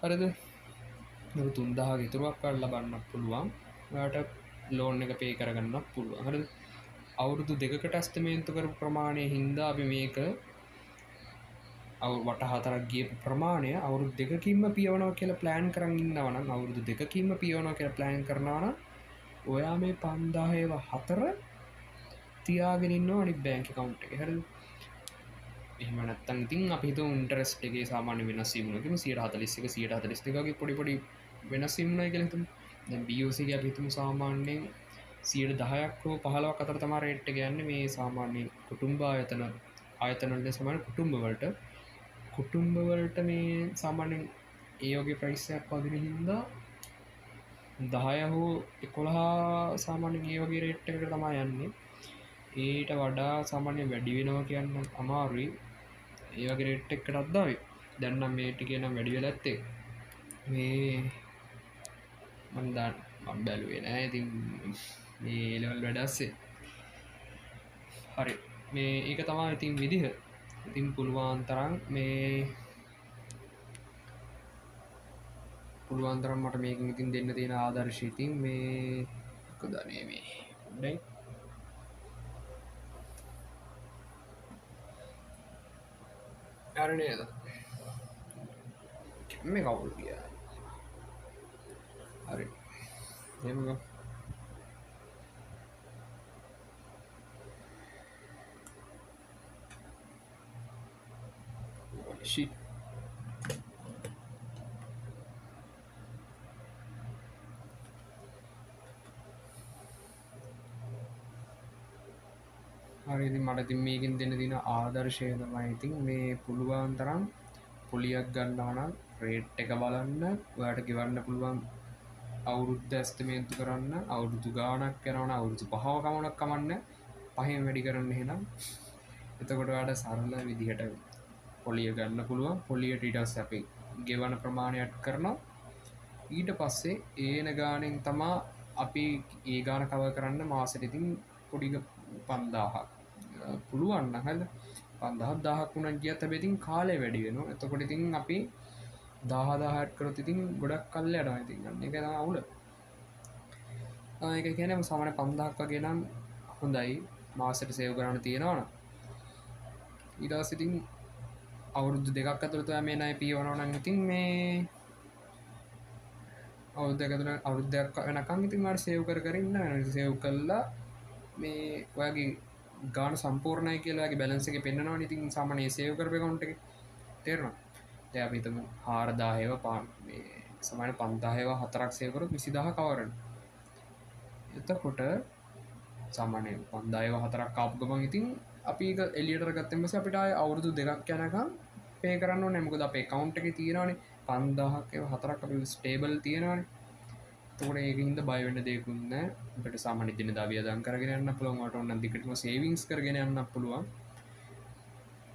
හරිද? මේ 3000ක ඉතුරුවක් ඔයාලට ලබන්න පුළුවන්. ඔයාට ලෝන් එක පේ කරගන්නත් පුළුවන්. හරිද? අවුරුදු 2කට ඇස්තමේන්තු කරපු ප්‍රමාණය හින්දා අපි මේක වට 4ක් ගිය ප්‍රමාණය අවුරුදු 2කින්ම පියවනවා කියලා ප්ලෑන් කරන් ඉන්නවා නම් අවුරුදු 2කින්ම පියවනවා කියලා ප්ලෑන් කරනවා නම් ඔයා මේ 5004 තියාගෙන ඉන්නවා අනිත් බැංක් account එකේ. හරිද? එහෙම නැත්නම් ඉතින් අපි හිතමු ඉන්ටරෙස්ට් එකේ සාමාන්‍ය වෙනස් වීම වුණා කියලා 141 142 වගේ පොඩි වෙනස් වීම වුණා කියලා හිතමු. දැන් BOC එකේ අපි හිතමු සාමාන්‍යයෙන් 10ක් හෝ 15ක් අතර තමයි රේට් එක යන්නේ මේ සාමාන්‍ය කුටුම්බ ආයතන වලට සමාන කුටුම්බ වලට මේ සාමාන්‍යයෙන් ඒ වගේ ප්‍රයිස් එකක් වදින හින්දා 10 හෝ 11 සාමාන්‍යයෙන් ඒ වගේ රේට් එකකට තමයි යන්නේ. ඊට වඩා සාමාන්‍ය වැඩි වෙනවා කියන්න අමාරුයි. ඒ වගේ රේට් එකකට අද්දාවි. දැන් නම් මේ ටිකේ නම් වැඩි වෙලා ඇත්තේ. මේ මම බැලුවේ නෑ. ඉතින් මේ ලෙවල් වැඩ ඇස්සේ. හරි. මේ ඒක තමයි ඉතින් විදිහ. ඉතින් පුළුවන් තරම් මට මේකෙන් ඉතින් දෙන්න තියෙන ආදර්ශය ඉතින් මේ කොදානේ මේ හොඳයි. හරි නේද? මේ කවුරු ගියා? හරි. එහෙම ගමු. shit. හරි ඉතින් මට ඉතින් මේකෙන් දෙන්න තියෙන ආදර්ශය තමයි ඉතින් මේ පුළුවන් තරම් පොලියක් ගන්නවා නම් රේට් එක බලන්න ඔයාට ගෙවන්න පුළුවන් අවුරුද්ධ ඇස්තමේන්තු කරන්න අවුරුදු ගානක් කරන අවුරුදු පහව කමනක් කමන්න පහෙන් වැඩි කරන්න හෙනම් එතකොට වැඩ සරල විදිහට පොලිය ගන්න පුළුවන් පොලියට ඊටස් අපි ගෙවන ප්‍රමාණයක් කරනවා ඊට පස්සේ ඒන ගානෙන් තමා අපි ඒ ගාන කව කරන්න මාසට ඉතින් පොඩිග 5000ක් පුළුවන්න හද 5000ක් වුණත් ගියත් හැබැයි කාලය වැඩි වෙනවා එතකොට ඉතින් අපි 10000ක් කරොත් ඉතින් ගොඩක් කල් යනවා ඉතින් අන්න ඒක තමයි අවුල ඒක කියන්නේ සාමාන්‍ය 5000ක් වගේ නම් හොඳයි මාසෙට සේව් කරන්න තියෙනවා නම් ඊට පස්සේ ඉතින් අවුරුදු දෙකක් ඇතුළත මේ ණය පියවනවා නම් ඉතින් මේ අවුරුද්දක් වෙනකන් ඉතින් මාර සේව් කර කර ඉන්න වෙනවා සේව් කළා මේ ඔයාගේ ගාන සම්පූර්ණයි කියලා ඔයාගේ බැලන්ස් එකේ පෙන්නනවනේ ඉතින් සාමාන්‍ය සේව් කරපු account එකේ තේරෙනවා දැන් අපි හිතමු 4000 ඒවා මේ සාමාන්‍ය 5000 ඒවා හතරක් සේව් කරොත් 20000 කවර් වෙනවා එතකොට සාමාන්‍ය 5000 ඒවා හතරක් ආපු ගමන් ඉතින් අපි ඒක එලියට ගත්තම පස්සේ අපිට ආය අවුරුදු දෙකක් යනකම් පේ කරන්න ඕනේ මොකද අපේ account එකේ තියෙනවනේ 5000ක් ඒවා හතරක් අපි ස්ටේබල් තියෙනවනේ එතකොට ඒකින්ද බය වෙන්න දෙයක්වත් නැහැ අපිට සාමාන්‍ය දිනදා වියදම් කරගෙන යන්න පුළුවන් වට ඕන දිගටම සේවිංස් කරගෙන යන්න පුළුවන්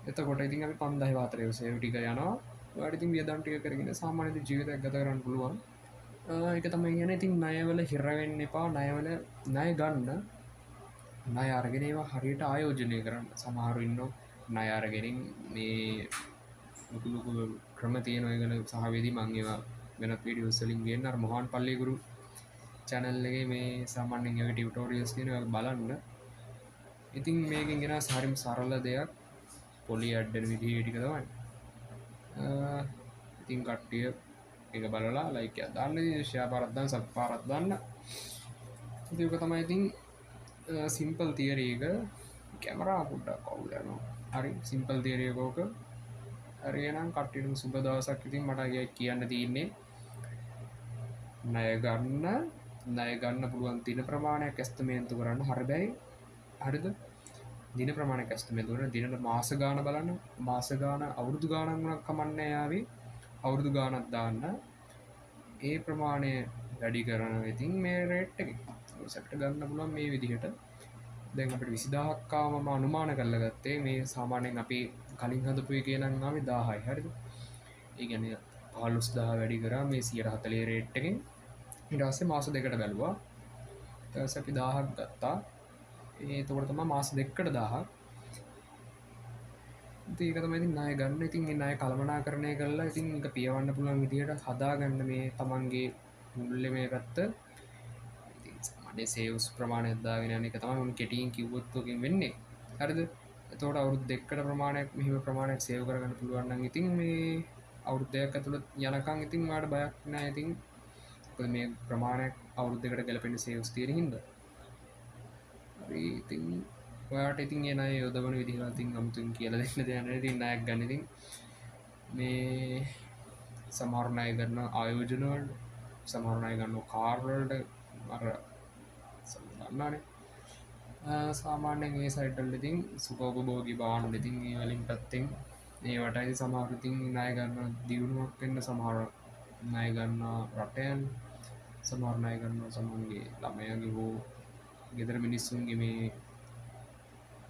එතකොට ඉතින් අපි 5000 ඒවා හතරේ සේව් ටික යනවා ඔයාලට ඉතින් වියදම් ටික කරගෙන සාමාන්‍ය ජීවිතයක් ගත කරන්න පුළුවන් ඒක තමයි කියන්නේ ඉතින් ණයවල හිර වෙන්න එපා ණයවල ණය ගන්න ණය අරගෙන ඒවා හරියට ආයෝජනය කරන්න සමහරු ඉන්නෝ ණය අරගෙන මේ ලොකු ක්‍රම තියෙනවා ඒගොල්ලෝ සහවේදී මම ඒවා වෙනත් වීඩියෝස් වලින් ගේන්න අර මොහන් පල්ලේ ගුරු channel එකේ මේ සාමාන්‍යයෙන් ඒවා ටියුටෝරියල්ස් කියන ඒවා බලන්න ඉතින් මේකෙන් ගෙන හරිම සරල දෙයක් පොලි ඇඩ් වෙන විදිහ ටික තමයි ඉතින් කට්ටිය ඒක බලලා ලයික් එකක් දාන්න ෂෙයා පාරක් දාන්න සබ් පාරක් දාන්න ඉතින් ඒක තමයි ඉතින් සිම්පල් තියරි එක කැමරා පොඩ්ඩක් අවුල් යනවා හරි සිම්පල් තියරි එක ඕක හරි එහෙනම් කට්ටියට සුබ දවසක් ඉතින් මට කියන්න තියෙන්නේ ණය ගන්න පුළුවන් දින ප්‍රමාණයක් ඇස්තමේන්තු කරන්න හරියයි හරිද දින ප්‍රමාණයක් ඇස්තමේන්තු කරන දිනට මාස ගාන බලන්න මාස ගාන අවුරුදු ගානක් වුණා කමන්නේ ආවේ අවුරුදු ගානක් දාන්න ඒ ප්‍රමාණය වැඩි කරනවා ඉතින් මේ රේට් එකේ සෙට් ගන්න පුළුවන් මේ විදිහට දැන් අපිට 20000ක් ආවම අනුමාන කරලා ගත්තේ මේ සාමාන්‍යයෙන් අපි කලින් හදපු එකේ නම් ආවේ 1000යි හරිද ඒ කියන්නේ 15000 වැඩි කරා මේ 140 රේට් එකෙන් ඊට පස්සේ මාස දෙකකට බැලුවා ඊට පස්සේ අපි 1000ක් ගත්තා එතකොට තමයි මාස දෙකකට 1000ක් ඉතින් ඒක තමයි ඉතින් ණය ගන්න ඉතින් මේ ණය කළමනාකරණය කරලා ඉතින් ඒක පියවන්න පුළුවන් විදිහට හදාගන්න මේ තමන්ගේ මුල්ලේ මේ පැත්ත ඉතින් සාමාන්‍ය සේව්ස් ප්‍රමාණයක් දාගෙන යන එක තමයි මම කෙටියෙන් කිව්වොත් ඔකෙන් වෙන්නේ හරිද එතකොට අවුරුදු දෙකකට ප්‍රමාණයක් මෙහිම ප්‍රමාණයක් සේව් කරගන්න පුළුවන් නම් ඉතින් මේ අවුරුදු දෙකක් ඇතුළත යනකම් ඉතින් ඔයාලට බයක් නැහැ ඉතින් මොකද මේ ප්‍රමාණයක් අවුරුදු දෙකකට ගැලපෙන සේව්ස් තියෙන හින්දා හරි ඉතින් ඔයාට ඉතින් ඒ ණය යොදවන විදිහ ඉතින් අමුතුන් කියලා දෙන්න දෙයක් නැහැ ඉතින් ණයක් ගන්න ඉතින් මේ සමහර ණය ගන්න ආයෝජන වලට සමහර ණය ගන්න කාර් වලට අර සම්බන්ධනේ සාමාන්‍යයෙන් මේ සයිට් වල ඉතින් සුඛෝපභෝගී භාණ්ඩ ඉතින් මේ වලින් පැත්තෙන් ඒවට ඉතින් සමහර ඉතින් ණය ගන්න දියුණුවක් වෙන්න සමහර ණය ගන්න රටයන් සමහර ණය ගන්න සමහරගේ ළමයාගේ හෝ ගෙදර මිනිස්සුන්ගේ මේ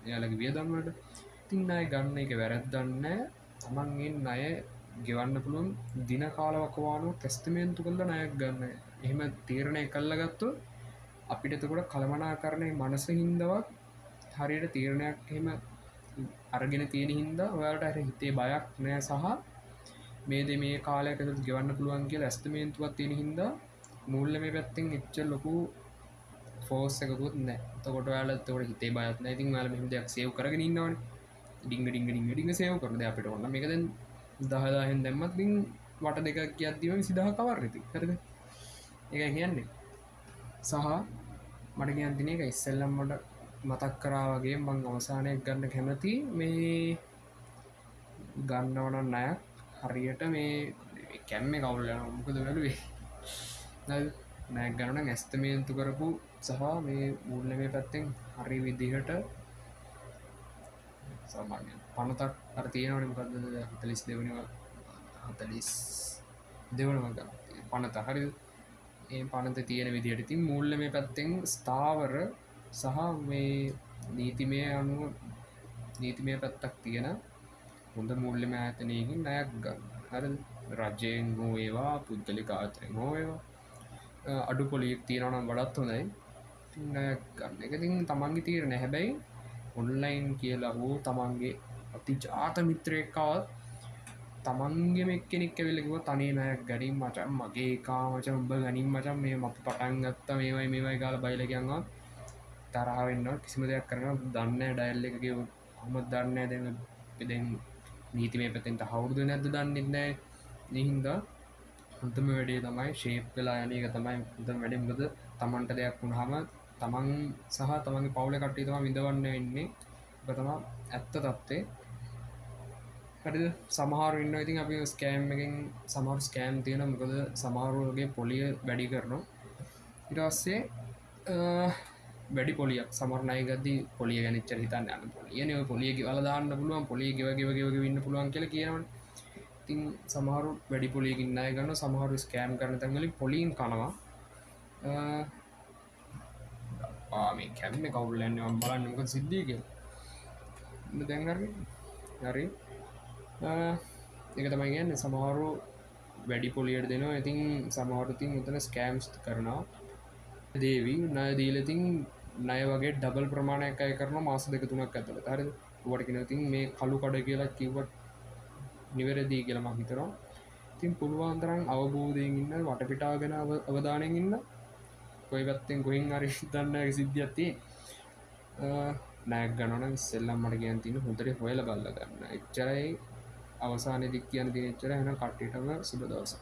එයාලගේ වියදම් වලට ඉතින් ණය ගන්න එක වැරද්දක් නැහැ තමන් මේ ණය ගෙවන්න පුළුවන් දින කාලවකවානුව ටෙස්ටිමේන්තු කරලා ණයක් ගන්න එහෙම තීරණය කළා ගත්තොත් අපිට එතකොට කළමනාකරණයේ මනස හින්දාවත් හරියට තීරණයක් එහෙම අරගෙන තියෙන හින්දා ඔයාලට අර හිතේ බයක් නැහැ සහ මේ දේ මේ කාලයක ඇතුළත ගෙවන්න පුළුවන් කියලා ඇස්ටිමේන්තුවක් තියෙන හින්දා මූල්‍ය මේ පැත්තෙන් එච්චර ලොකු ෆෝස් එකකුත් නැහැ. එතකොට ඔයාලා එතකොට හිතේ බයක් නැහැ. ඉතින් ඔයාලා මෙහෙම දෙයක් සේව් කරගෙන ඉන්නවනේ. ඩිංග සේව් කරලා දැන් අපිට ඕන මේක දැන් 10000න් දැම්මත් ඉතින් වට දෙකක් කියද්දිම 20000 කවර් ඉතින්. හරිද? ඒකයි කියන්නේ. සහ මට කියන්න තියෙන එක ඉස්සෙල්ලම මට මතක් කරා වගේ මම අවසානයක් ගන්න කැමති මේ ගන්නව නම් ණයක් හරියට මේ කැම්මේ කවුල් යනවා මොකද වෙලුවේ නේද ණයක් ගන්න නම් ඇස්තමේන්තු කරපු සහ මේ මූල්‍ය මේ පැත්තෙන් හරි විදිහට සාමාන්‍ය පනතක් අර තියෙනවනේ මොකද්ද 42 වෙනි 42 වෙනි පනත හරිද ඒ පනත තියෙන විදිහට ඉතින් මුල්ල මේ පැත්තෙන් ස්ථාවර සහ මේ නීතිමය අනුව නීතිමය පැත්තක් තියෙන හොඳ මුල්ලම ඇතනයකින් නයක් ගන්න හර රජයෙන් හෝ ඒවා පුද්ගලික ආතරෙන් හෝ ඒවා අඩු පොලියක් තියෙනවනම් වඩත් හොඳයි නයක් ගන්න එකතින් තමන්ගේ තීරණ හැබැයි ඔන්ලයින් කියලා හෝ තමන්ගේ අති ජාත මිත්‍රයක්කාවත් තමන්ගේ මෙක්කෙනෙක් වෙලකිව තනේ නයක් ගැරීම් මචන් මගේ කාමච උඹ ගැනින් මචන් මේ මප පටන් ගත්ත මේවයි මේවයි කාල බයිලකයන්වා තරහවෙන්න කිසිම දෙයක් කරන දන්න ඩයිල්ල එකක හොම දන්න දෙ පෙදෙන් නීති මේ පැතෙන්ට හවුරුදු නැද්ද දන්නෙන්නෑ නිහින්ද හොතම වැඩේ තමයි ශේප් වෙලා යනක තමයි හොත වැඩිම්ගද තමන්ට දෙයක් වුණහම තමන් සහ තමන්ගේ පවුල කට්ටේ තම විඳවන්න වෙන්නේ බතම ඇත්ත තත්වේ හරි සමහර ඉන්න ඉතින් අපි ස්කෑම් එකින් සමහර ස්කෑම් තියෙන මොකද සමහරුවගේ පොලිය වැඩි කරනවා ඉටස්සේ වැඩි පොලියක් සමරණයගදී පොලිය ගැනිච්චර හිතන්න යන්න පොලියන පොලියග වලදාන්න පුළුවන් පොලිය ගෙවගේවගේ වන්න පුළුවන් කියල කියනව ඉතින් සමහරු වැඩි පොලියකින් අය ගන්න සමහරු ස්කෑම් කරන තැන්ගලින් පොලින් කනවා මේ කැම්ම කවුල්ලන්න බලන්නක සිද්ධිය කිය දැන්ගර හරි එක තමයි ගන්න සමහරු වැඩි පොලියට දෙනවා ඉතින් සමහරතින් උතන ස්කෑම්ස් කරනවා දේවී නය දීලතින් නය වගේ ඩබල් ප්‍රමාණයක් අය කරන මාස දෙක තුනක් ඇතුළ හරි වටකනතින් මේ කළු කඩ කියලා කිවට නිවැරදී කියලමක් හිතරවා තින් පුළුවන්තරන් අවබෝධයෙන් ඉන්න වටපිටාගෙන අවධානයෙන් ඉන්න කොයි පැත්තෙන් ගොහින් අරි දන්න සිද්ධියත්ති නෑක් ගනන සෙල්ලම් මට කියන් තින හොතර හොයල බල්ල ගන්න එච්චරයි අවසාන දික් කියන දිනච්චර හැන කට්ටටම සුබ දවස